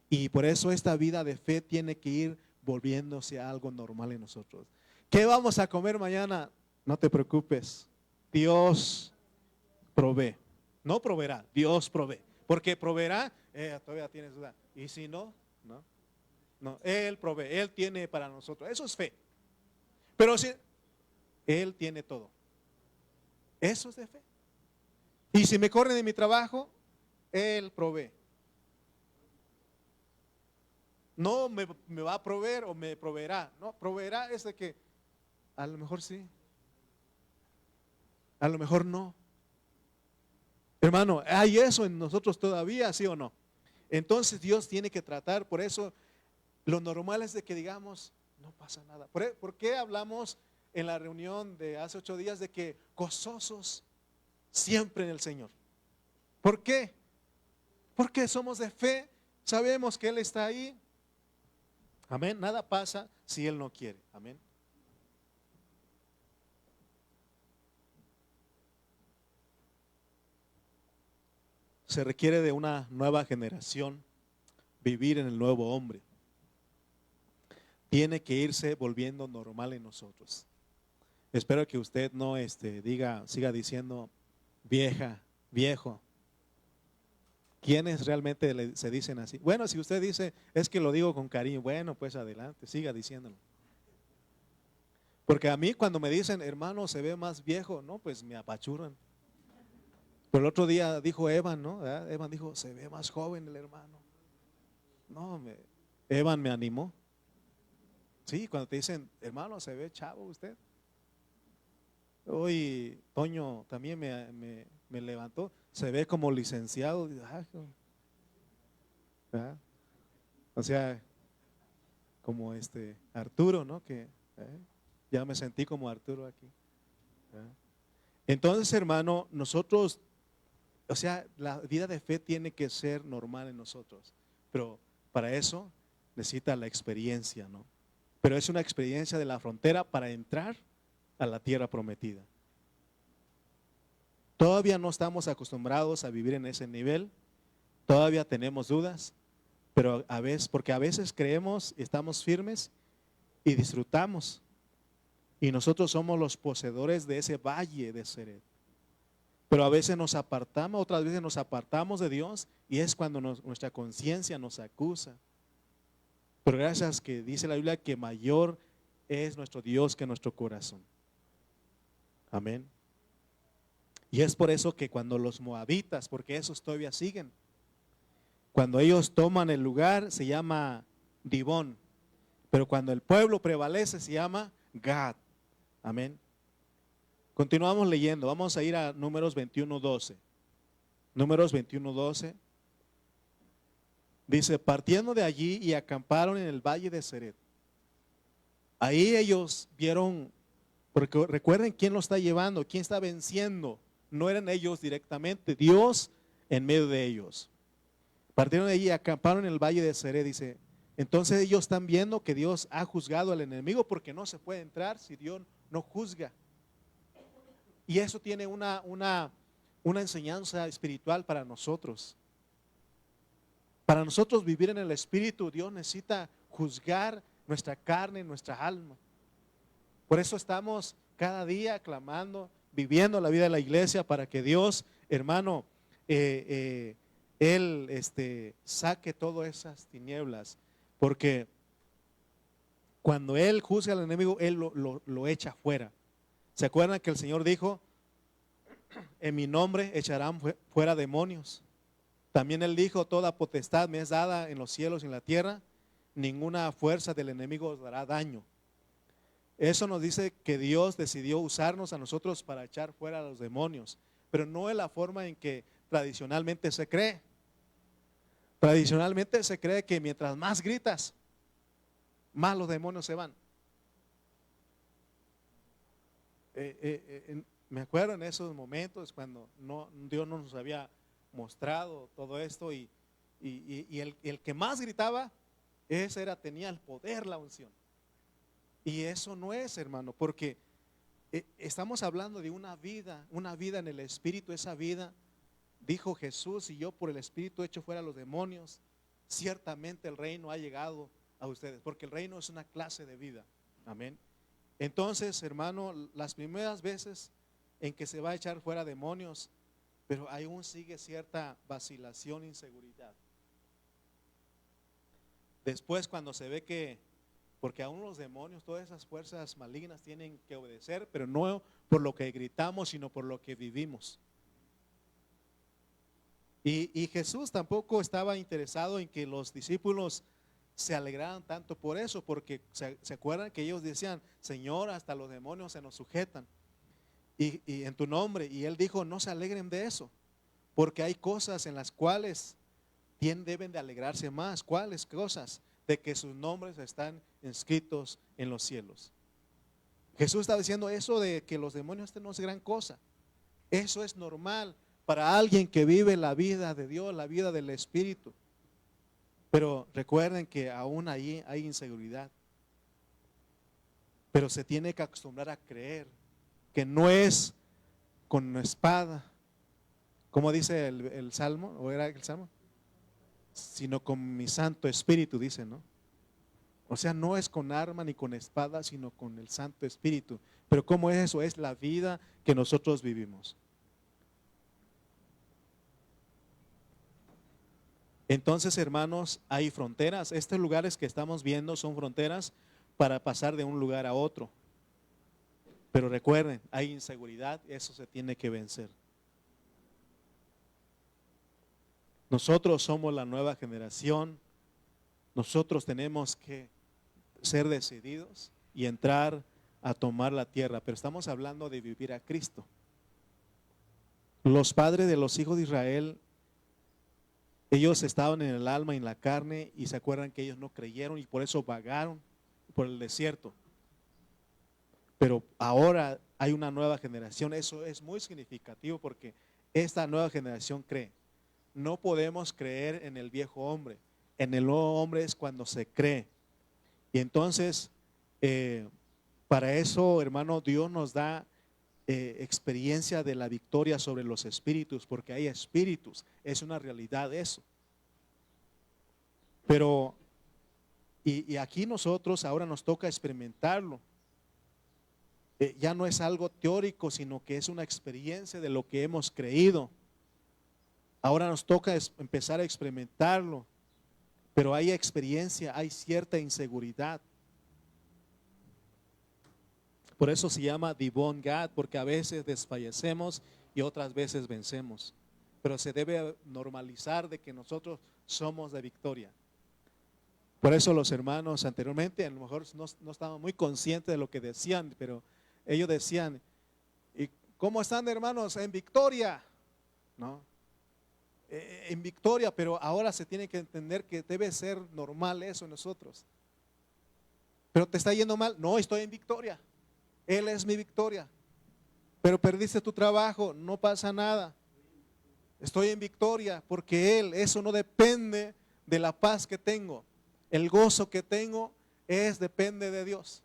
Y por eso esta vida de fe tiene que ir volviéndose algo normal en nosotros. ¿Qué vamos a comer mañana? No te preocupes, Dios provee. No proveerá, Dios provee. Porque proveerá, todavía tienes duda. Y si no, no, Él provee, Él tiene para nosotros. Eso es fe. Pero si Él tiene todo, eso es de fe. Y si me corren de mi trabajo, Él provee. No me va a proveer o me proveerá. No, proveerá es de que a lo mejor sí, a lo mejor no. Hermano, ¿hay eso en nosotros todavía, sí o no? Entonces Dios tiene que tratar, por eso lo normal es de que digamos, no pasa nada. ¿Por qué hablamos en la reunión de hace 8 días de que gozosos siempre en el Señor? ¿Por qué? Porque somos de fe, sabemos que Él está ahí. Amén, nada pasa si Él no quiere. Amén. Se requiere de una nueva generación, vivir en el nuevo hombre. Tiene que irse volviendo normal en nosotros. Espero que usted no siga diciendo vieja, viejo. ¿Quiénes realmente se dicen así? Bueno, si usted dice, es que lo digo con cariño, bueno, pues adelante, siga diciéndolo. Porque a mí cuando me dicen, hermano, se ve más viejo, no, pues me apachurran. Pero el otro día dijo Evan, ¿no? ¿Verdad? Evan dijo, se ve más joven el hermano. No, Evan me animó. Sí, cuando te dicen, hermano, se ve chavo usted. Hoy Toño también me levantó, se ve como licenciado. ¿Verdad? O sea, como Arturo, ¿no? Que ya me sentí como Arturo aquí. ¿Verdad? Entonces, hermano, nosotros, o sea, la vida de fe tiene que ser normal en nosotros, pero para eso necesita la experiencia, ¿no? Pero es una experiencia de la frontera para entrar a la tierra prometida. Todavía no estamos acostumbrados a vivir en ese nivel, todavía tenemos dudas, pero porque a veces creemos, estamos firmes y disfrutamos. Y nosotros somos los poseedores de ese valle de Ceret. Pero a veces nos apartamos, otras veces nos apartamos de Dios y es cuando nuestra conciencia nos acusa. Pero gracias que dice la Biblia que mayor es nuestro Dios que nuestro corazón. Amén. Y es por eso que cuando los moabitas, porque esos todavía siguen, cuando ellos toman el lugar se llama Dibón, pero cuando el pueblo prevalece se llama Gad. Amén. Continuamos leyendo, vamos a ir a Números 21:12. Números 21:12. Dice, partiendo de allí y acamparon en el valle de Ceret. Ahí ellos vieron, porque recuerden quién lo está llevando, quién está venciendo. No eran ellos directamente, Dios en medio de ellos. Partieron de allí y acamparon en el valle de Ceret, dice. Entonces ellos están viendo que Dios ha juzgado al enemigo porque no se puede entrar si Dios no juzga. Y eso tiene una enseñanza espiritual para nosotros. Para nosotros vivir en el Espíritu, Dios necesita juzgar nuestra carne, nuestra alma. Por eso estamos cada día clamando, viviendo la vida de la iglesia para que Dios, hermano, Él saque todas esas tinieblas. Porque cuando Él juzga al enemigo, Él lo echa fuera. ¿Se acuerdan que el Señor dijo, en mi nombre echarán fuera demonios? También Él dijo, toda potestad me es dada en los cielos y en la tierra, ninguna fuerza del enemigo os dará daño. Eso nos dice que Dios decidió usarnos a nosotros para echar fuera a los demonios, pero no es la forma en que tradicionalmente se cree. Tradicionalmente se cree que mientras más gritas, más los demonios se van. Me acuerdo en esos momentos cuando Dios no nos había mostrado todo esto y el que más gritaba, tenía el poder, la unción. Y eso no es, hermano, porque estamos hablando de una vida en el Espíritu. Esa vida, dijo Jesús, y yo por el Espíritu echo fuera a los demonios, ciertamente el reino ha llegado a ustedes, porque el reino es una clase de vida. Amén. Entonces, hermano, las primeras veces en que se va a echar fuera demonios, pero aún sigue cierta vacilación, inseguridad. Después, cuando se ve que, porque aún los demonios, todas esas fuerzas malignas tienen que obedecer, pero no por lo que gritamos, sino por lo que vivimos. Y Jesús tampoco estaba interesado en que los discípulos se alegraran tanto por eso, porque se acuerdan que ellos decían, Señor, hasta los demonios se nos sujetan y en tu nombre. Y Él dijo, no se alegren de eso, porque hay cosas en las cuales deben de alegrarse más. ¿Cuáles cosas? De que sus nombres están inscritos en los cielos. Jesús está diciendo eso de que los demonios no es gran cosa. Eso es normal para alguien que vive la vida de Dios, la vida del Espíritu. Pero recuerden que aún ahí hay inseguridad. Pero se tiene que acostumbrar a creer que no es con espada, como dice el Salmo, ¿o era el Salmo? Sino con mi Santo Espíritu, dice, ¿no? O sea, no es con arma ni con espada, sino con el Santo Espíritu. Pero ¿cómo es eso? Es la vida que nosotros vivimos. Entonces, hermanos, hay fronteras. Estos lugares que estamos viendo son fronteras para pasar de un lugar a otro. Pero recuerden, hay inseguridad, eso se tiene que vencer. Nosotros somos la nueva generación. Nosotros tenemos que ser decididos y entrar a tomar la tierra. Pero estamos hablando de vivir a Cristo. Los padres de los hijos de Israel, ellos estaban en el alma y en la carne, y se acuerdan que ellos no creyeron y por eso vagaron por el desierto. Pero ahora hay una nueva generación. Eso es muy significativo porque esta nueva generación cree. No podemos creer en el viejo hombre. En el nuevo hombre es cuando se cree. Y entonces, para eso, hermano, Dios nos da experiencia de la victoria sobre los espíritus, porque hay espíritus, es una realidad eso. Pero, y aquí nosotros ahora nos toca experimentarlo. Ya no es algo teórico, sino que es una experiencia de lo que hemos creído. Ahora nos toca empezar a experimentarlo, pero hay experiencia, hay cierta inseguridad. Por eso se llama Dibon Gad, porque a veces desfallecemos y otras veces vencemos. Pero se debe normalizar de que nosotros somos de victoria. Por eso los hermanos anteriormente a lo mejor no estaban muy conscientes de lo que decían, pero ellos decían, ¿y cómo están, hermanos? En victoria, ¿no? En victoria, pero ahora se tiene que entender que debe ser normal eso en nosotros. Pero te está yendo mal, no, estoy en victoria. Él es mi victoria. Pero perdiste tu trabajo, no pasa nada. Estoy en victoria porque eso no depende de la paz que tengo. El gozo que tengo depende de Dios.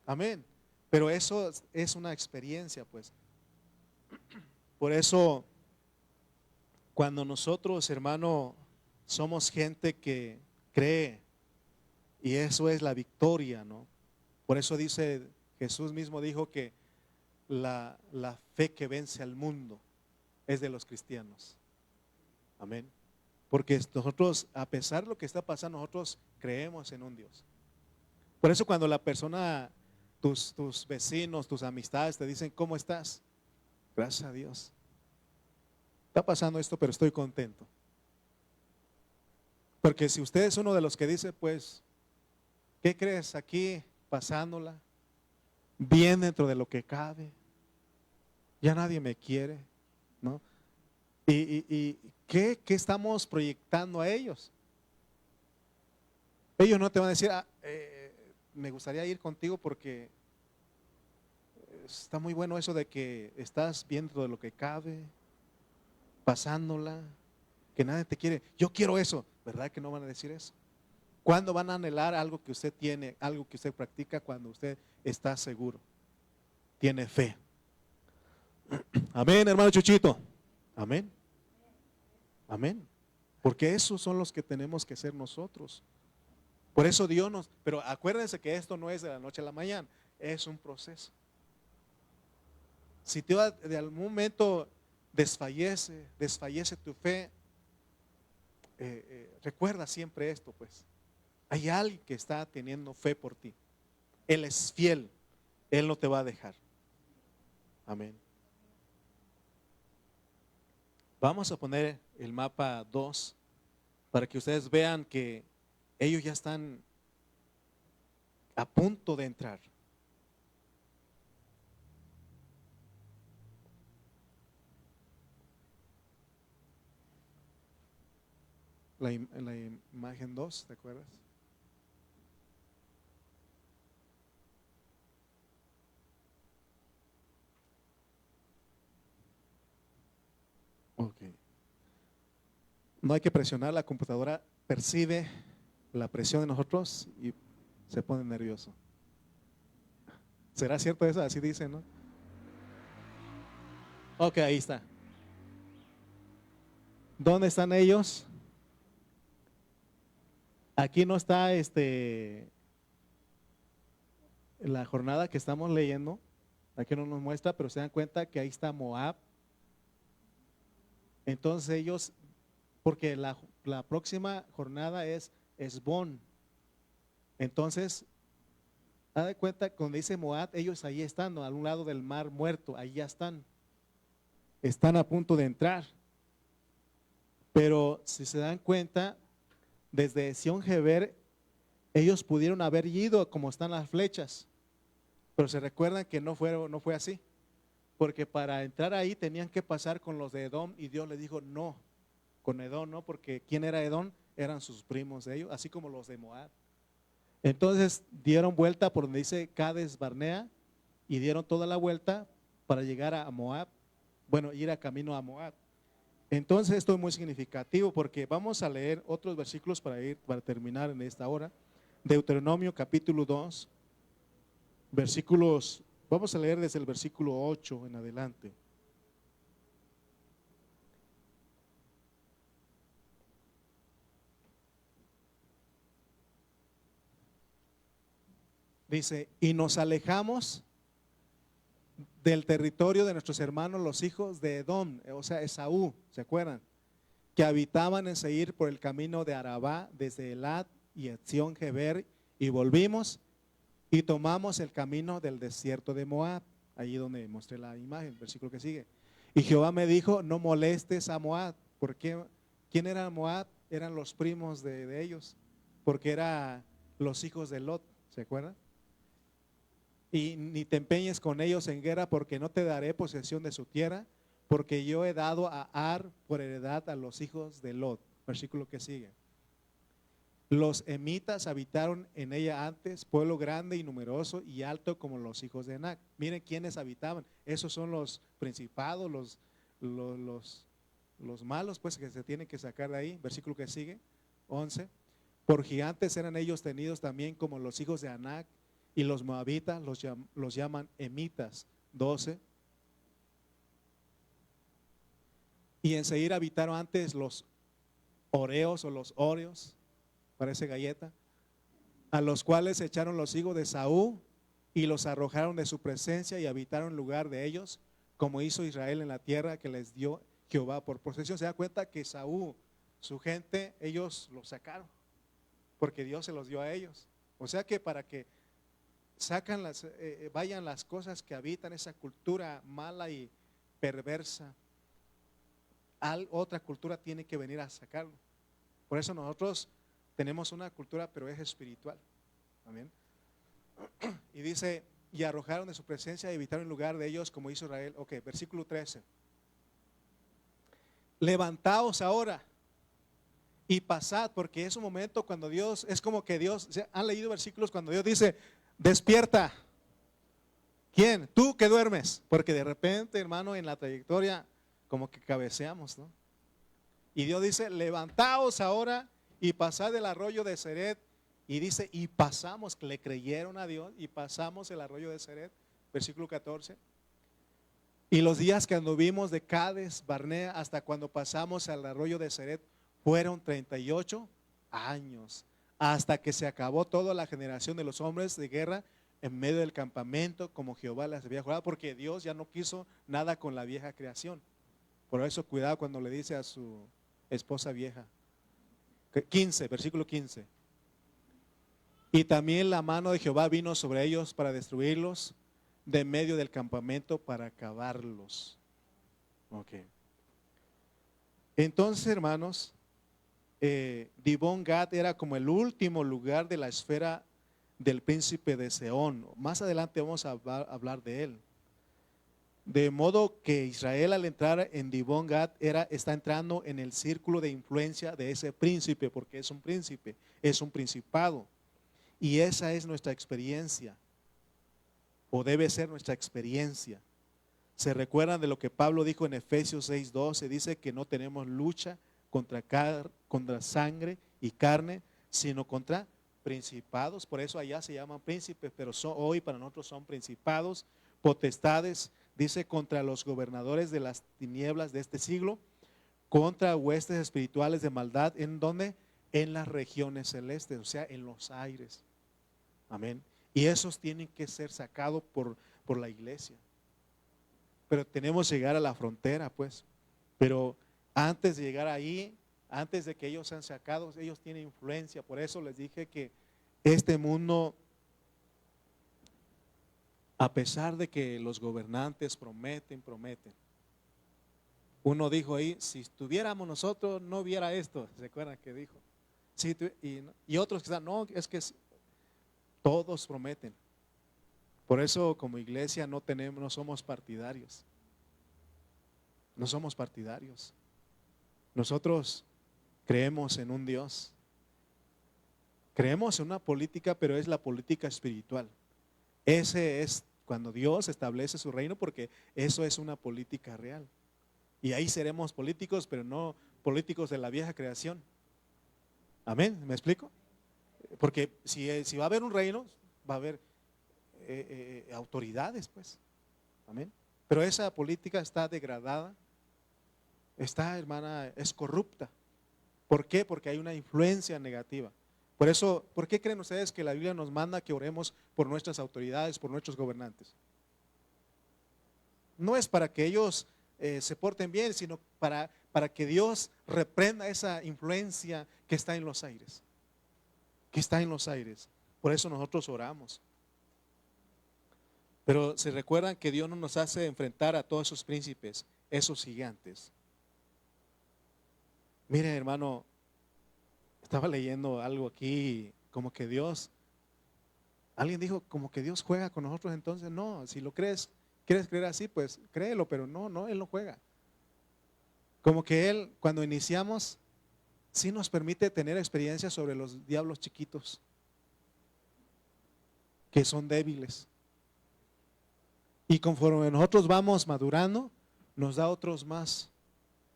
Amén. Pero eso es una experiencia, pues. Por eso, cuando nosotros, hermano, somos gente que cree, y eso es la victoria, ¿no? Por eso dice, Jesús mismo dijo que la fe que vence al mundo es de los cristianos. Amén. Porque nosotros, a pesar de lo que está pasando, nosotros creemos en un Dios. Por eso cuando la persona, tus vecinos, tus amistades te dicen, ¿cómo estás? Gracias a Dios. Está pasando esto, pero estoy contento. Porque si usted es uno de los que dice, pues, ¿qué crees aquí pasándola? Bien dentro de lo que cabe. Ya nadie me quiere, ¿no? ¿Y qué estamos proyectando a ellos? Ellos no te van a decir, me gustaría ir contigo porque está muy bueno eso de que estás bien dentro de lo que cabe, pasándola, que nadie te quiere. Yo quiero eso, ¿verdad que no van a decir eso? ¿Cuándo van a anhelar algo que usted tiene, algo que usted practica? Cuando usted está seguro, tiene fe. Amén, hermano Chuchito. Amén. Amén. Porque esos son los que tenemos que ser nosotros. Por eso Dios nos, pero acuérdense que esto no es de la noche a la mañana, es un proceso. Si tú de algún momento desfallece tu fe, recuerda siempre esto, pues. Hay alguien que está teniendo fe por ti. Él es fiel, Él no te va a dejar. Amén. Vamos a poner el mapa 2 para que ustedes vean que ellos ya están a punto de entrar. La imagen 2, ¿te acuerdas? Ok. No hay que presionar, la computadora percibe la presión de nosotros y se pone nervioso. ¿Será cierto eso? Así dicen, ¿no? Ok, ahí está. ¿Dónde están ellos? Aquí no está la jornada que estamos leyendo. Aquí no nos muestra, pero se dan cuenta que ahí está Moab. Entonces ellos, porque la próxima jornada es Esbón. Entonces, haz de cuenta, cuando dice Moab, ellos ahí están, ¿no? A un lado del mar muerto, ahí ya están. Están a punto de entrar. Pero si se dan cuenta, desde Sion-Geber, ellos pudieron haber ido como están las flechas. Pero se recuerdan que no fue así. Porque para entrar ahí tenían que pasar con los de Edom y Dios les dijo no, con Edom no, porque ¿quién era Edom? Eran sus primos de ellos, así como los de Moab. Entonces dieron vuelta por donde dice Cades Barnea y dieron toda la vuelta para llegar a Moab, bueno, ir a camino a Moab. Entonces esto es muy significativo porque vamos a leer otros versículos para terminar en esta hora. Deuteronomio capítulo 2, versículos, vamos a leer desde el versículo 8 en adelante. Dice, y nos alejamos del territorio de nuestros hermanos los hijos de Edom, o sea, Esaú, ¿se acuerdan? Que habitaban en Seir por el camino de Arabá, desde Elat y Etzión-Geber, y volvimos y tomamos el camino del desierto de Moab, allí donde mostré la imagen, versículo que sigue. Y Jehová me dijo, no molestes a Moab, porque ¿quién era Moab? Eran los primos de ellos, porque eran los hijos de Lot, ¿se acuerdan? Y ni te empeñes con ellos en guerra, porque no te daré posesión de su tierra, porque yo he dado a Ar por heredad a los hijos de Lot. Versículo que sigue. Los emitas habitaron en ella antes, pueblo grande y numeroso y alto como los hijos de Anac. Miren quiénes habitaban. Esos son los principados, los malos, pues, que se tienen que sacar de ahí. Versículo que sigue, 11. Por gigantes eran ellos tenidos también como los hijos de Anac, y los moabitas los llaman emitas, 12. Y en Seir habitaron antes los Oreos o los Oreos, parece galleta, a los cuales echaron los hijos de Saúl y los arrojaron de su presencia y habitaron en lugar de ellos, como hizo Israel en la tierra que les dio Jehová por posesión. Se da cuenta que Saúl, su gente, ellos los sacaron, porque Dios se los dio a ellos. O sea que para que vayan las cosas que habitan esa cultura mala y perversa, otra cultura tiene que venir a sacarlo. Por eso nosotros tenemos una cultura, pero es espiritual. Amén. Y dice, y arrojaron de su presencia y habitaron en lugar de ellos como hizo Israel. Ok, versículo 13. Levantaos ahora y pasad, porque es un momento cuando Dios, es como que Dios, ¿han leído versículos cuando Dios dice, despierta? ¿Quién? Tú que duermes. Porque de repente, hermano, en la trayectoria como que cabeceamos, ¿no? Y Dios dice, levantaos ahora y pasad el arroyo de Ceret. Y dice, y pasamos, que le creyeron a Dios, y pasamos el arroyo de Ceret, versículo 14. Y los días que anduvimos de Cades Barnea hasta cuando pasamos al arroyo de Ceret fueron 38 años, hasta que se acabó toda la generación de los hombres de guerra en medio del campamento, como Jehová les había jurado, porque Dios ya no quiso nada con la vieja creación. Por eso cuidado cuando le dice a su esposa vieja. 15, versículo 15. Y también la mano de Jehová vino sobre ellos para destruirlos de medio del campamento, para acabarlos. Ok. Entonces, hermanos, Dibón Gad era como el último lugar de la esfera del príncipe de Seón. Más adelante vamos a hablar de él. De modo que Israel, al entrar en Dibón Gad, está entrando en el círculo de influencia de ese príncipe, porque es un príncipe, es un principado. Y esa es nuestra experiencia, o debe ser nuestra experiencia. ¿Se recuerdan de lo que Pablo dijo en Efesios 6:12? Dice que no tenemos lucha contra sangre y carne, sino contra principados. Por eso allá se llaman príncipes, pero hoy para nosotros son principados, potestades. Dice contra los gobernadores de las tinieblas de este siglo, contra huestes espirituales de maldad. ¿En dónde? En las regiones celestes, o sea, en los aires. Amén. Y esos tienen que ser sacados por la iglesia. Pero tenemos que llegar a la frontera, pues. Pero antes de llegar ahí, antes de que ellos sean sacados, ellos tienen influencia. Por eso les dije que este mundo, a pesar de que los gobernantes prometen. Uno dijo ahí, si estuviéramos nosotros no hubiera esto. ¿Se acuerdan que dijo? Sí, y otros que están, no, es que todos prometen. Por eso como iglesia no somos partidarios. No somos partidarios. Nosotros creemos en un Dios. Creemos en una política, pero es la política espiritual. Ese es cuando Dios establece su reino, porque eso es una política real. Y ahí seremos políticos, pero no políticos de la vieja creación. Amén, ¿me explico? Porque si va a haber un reino, va a haber autoridades, pues. Amén. Pero esa política está degradada, hermana, es corrupta. ¿Por qué? Porque hay una influencia negativa. Por eso, ¿por qué creen ustedes que la Biblia nos manda que oremos por nuestras autoridades, por nuestros gobernantes? No es para que ellos se porten bien, sino para que Dios reprenda esa influencia que está en los aires. Que está en los aires. Por eso nosotros oramos. Pero se recuerdan que Dios no nos hace enfrentar a todos esos príncipes, esos gigantes. Miren, hermano, estaba leyendo algo aquí, como que Dios, alguien dijo, como que Dios juega con nosotros. Entonces no, si lo quieres creer así, pues créelo, pero no, Él no juega. Como que Él, cuando iniciamos, sí nos permite tener experiencias sobre los diablos chiquitos, que son débiles. Y conforme nosotros vamos madurando, nos da otros más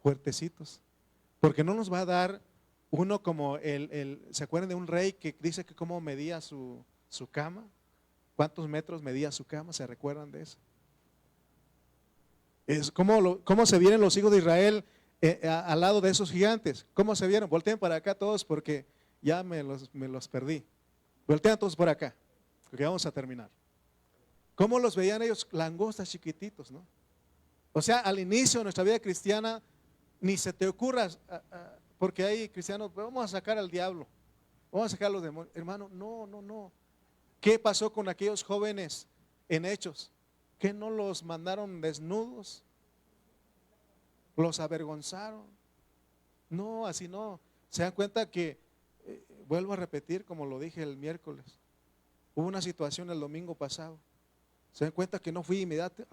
fuertecitos. Porque no nos va a dar uno como ¿se acuerdan de un rey que dice que cómo medía su cama? ¿Cuántos metros medía su cama? ¿Se recuerdan de eso? Es cómo se vienen los hijos de Israel al lado de esos gigantes. ¿Cómo se vieron? Volteen para acá todos porque ya me los perdí. Voltean todos por acá, porque vamos a terminar. ¿Cómo los veían ellos? Langostas chiquititos, ¿no? O sea, al inicio de nuestra vida cristiana, ni se te ocurra, porque hay cristianos, vamos a sacar al diablo, vamos a sacar a los demonios. Hermano, no. ¿Qué pasó con aquellos jóvenes en Hechos? ¿Que no los mandaron desnudos? ¿Los avergonzaron? No, así no. Se dan cuenta que, vuelvo a repetir como lo dije el miércoles, hubo una situación el domingo pasado. Se dan cuenta que no fui inmediato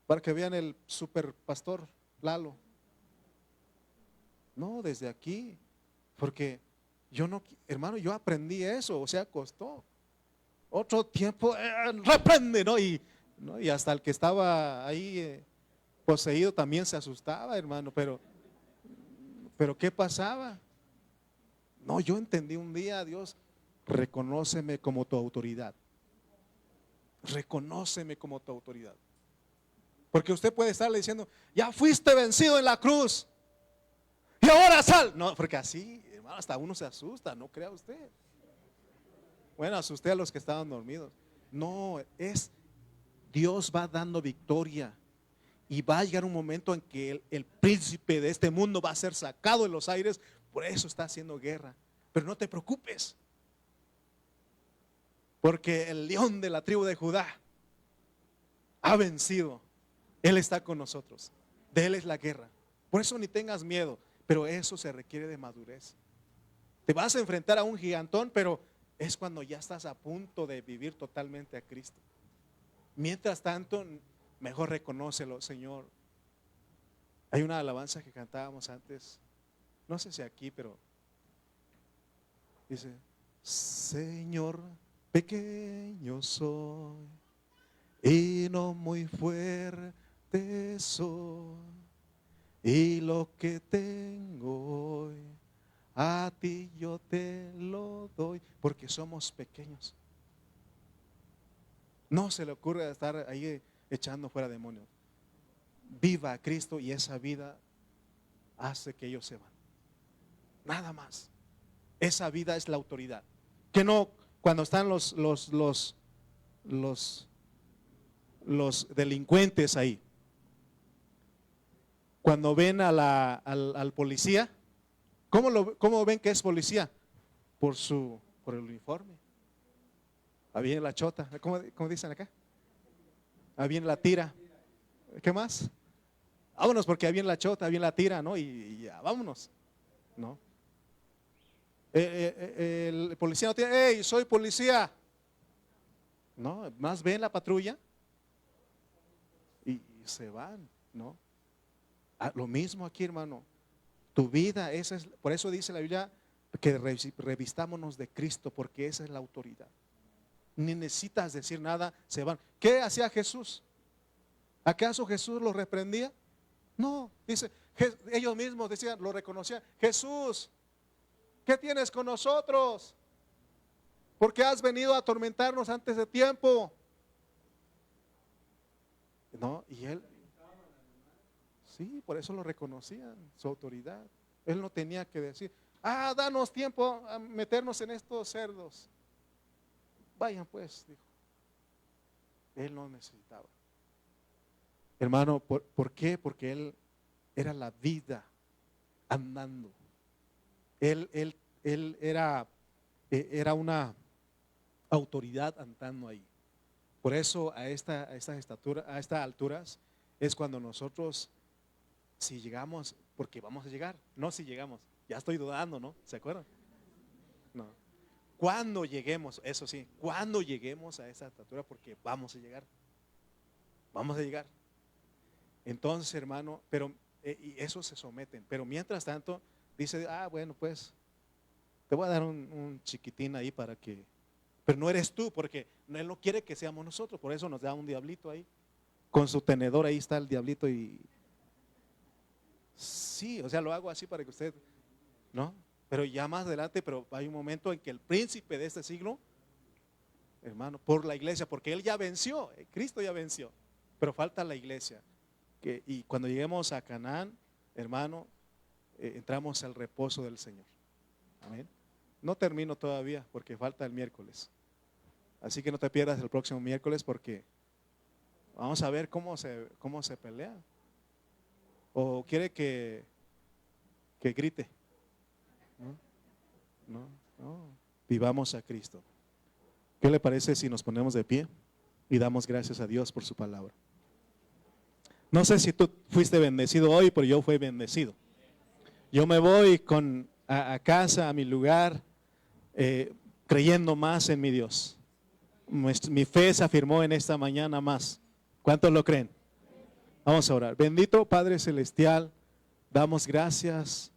para que vean el super pastor Lalo. No, desde aquí, porque yo no, hermano, yo aprendí eso, o sea, costó. Otro tiempo, reprende, ¿no? Y hasta el que estaba ahí poseído también se asustaba, hermano, pero ¿qué pasaba? No, yo entendí un día, Dios, reconóceme como tu autoridad. Reconóceme como tu autoridad. Porque usted puede estarle diciendo, ya fuiste vencido en la cruz y ahora sal. No, porque así, hermano, hasta uno se asusta, no crea usted. Bueno, asusté a los que estaban dormidos. No, es Dios va dando victoria y va a llegar un momento en que el príncipe de este mundo va a ser sacado de los aires. Por eso está haciendo guerra. Pero no te preocupes, porque el león de la tribu de Judá ha vencido. Él está con nosotros. De Él es la guerra. Por eso ni tengas miedo, pero eso se requiere de madurez. Te vas a enfrentar a un gigantón, pero es cuando ya estás a punto de vivir totalmente a Cristo. Mientras tanto, mejor reconócelo, Señor. Hay una alabanza que cantábamos antes, no sé si aquí, pero dice, Señor, pequeño soy y no muy fuerte soy, y lo que tengo hoy a ti yo te lo doy, porque somos pequeños. No se le ocurre estar ahí echando fuera demonios. Viva a Cristo y esa vida hace que ellos se van. Nada más. Esa vida es la autoridad. Que no cuando están los delincuentes ahí. Cuando ven al policía, ¿cómo ven que es policía? Por el uniforme. Ahí viene la chota, ¿cómo dicen acá? Ahí viene la tira. ¿Qué más? Vámonos porque ahí viene la chota, ahí viene la tira, ¿no? Y ya, vámonos, ¿no? El policía no tiene, hey, soy policía. No, más ven la patrulla y se van, ¿no? Lo mismo aquí, hermano. Tu vida, por eso dice la Biblia que revistámonos de Cristo, porque esa es la autoridad. Ni necesitas decir nada, se van. ¿Qué hacía Jesús? ¿Acaso Jesús los reprendía? No, dice, ellos mismos decían, lo reconocían. Jesús, ¿qué tienes con nosotros? Porque has venido a atormentarnos antes de tiempo. No, y él, sí, por eso lo reconocían, su autoridad. Él no tenía que decir, danos tiempo a meternos en estos cerdos. Vayan pues, dijo. Él no necesitaba. Hermano, ¿por qué? Porque él era la vida andando. Él era una autoridad andando ahí. Por eso a estas alturas es cuando nosotros, si llegamos, porque vamos a llegar, no si llegamos, ya estoy dudando, ¿no? ¿Se acuerdan? No. Cuando lleguemos, eso sí, cuando lleguemos a esa estatura, porque vamos a llegar. Vamos a llegar. Entonces, hermano, y eso se someten. Pero mientras tanto, dice, bueno, pues, te voy a dar un chiquitín ahí para que, pero no eres tú, porque Él no quiere que seamos nosotros, por eso nos da un diablito ahí. Con su tenedor ahí está el diablito y sí, o sea, lo hago así para que usted, ¿no? Pero ya más adelante, pero hay un momento en que el príncipe de este siglo, hermano, por la iglesia, porque Él ya venció, Cristo ya venció, pero falta la iglesia. Y cuando lleguemos a Canaán, hermano, entramos al reposo del Señor. Amén. No termino todavía porque falta el miércoles. Así que no te pierdas el próximo miércoles porque vamos a ver cómo se pelea. ¿O quiere que grite? No. Vivamos a Cristo. ¿Qué le parece si nos ponemos de pie y damos gracias a Dios por su palabra? No sé si tú fuiste bendecido hoy, pero yo fui bendecido. Yo me voy a casa, a mi lugar, creyendo más en mi Dios. Mi fe se afirmó en esta mañana más. ¿Cuántos lo creen? Vamos a orar. Bendito Padre Celestial, damos gracias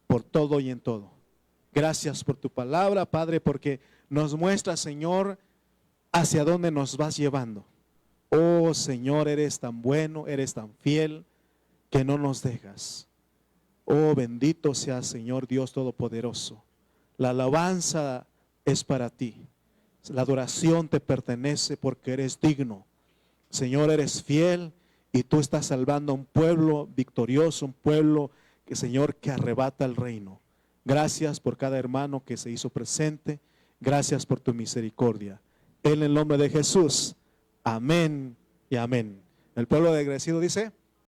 por todo y en todo. Gracias por tu palabra, Padre, porque nos muestra, Señor, hacia dónde nos vas llevando. Oh Señor, eres tan bueno, eres tan fiel, que no nos dejas. Oh, bendito sea Señor Dios Todopoderoso. La alabanza es para ti. La adoración te pertenece porque eres digno. Señor, eres fiel y tú estás salvando a un pueblo victorioso, un pueblo que, Señor, que arrebata el reino. Gracias por cada hermano que se hizo presente. Gracias por tu misericordia. En el nombre de Jesús. Amén y amén. El pueblo de agradecido dice: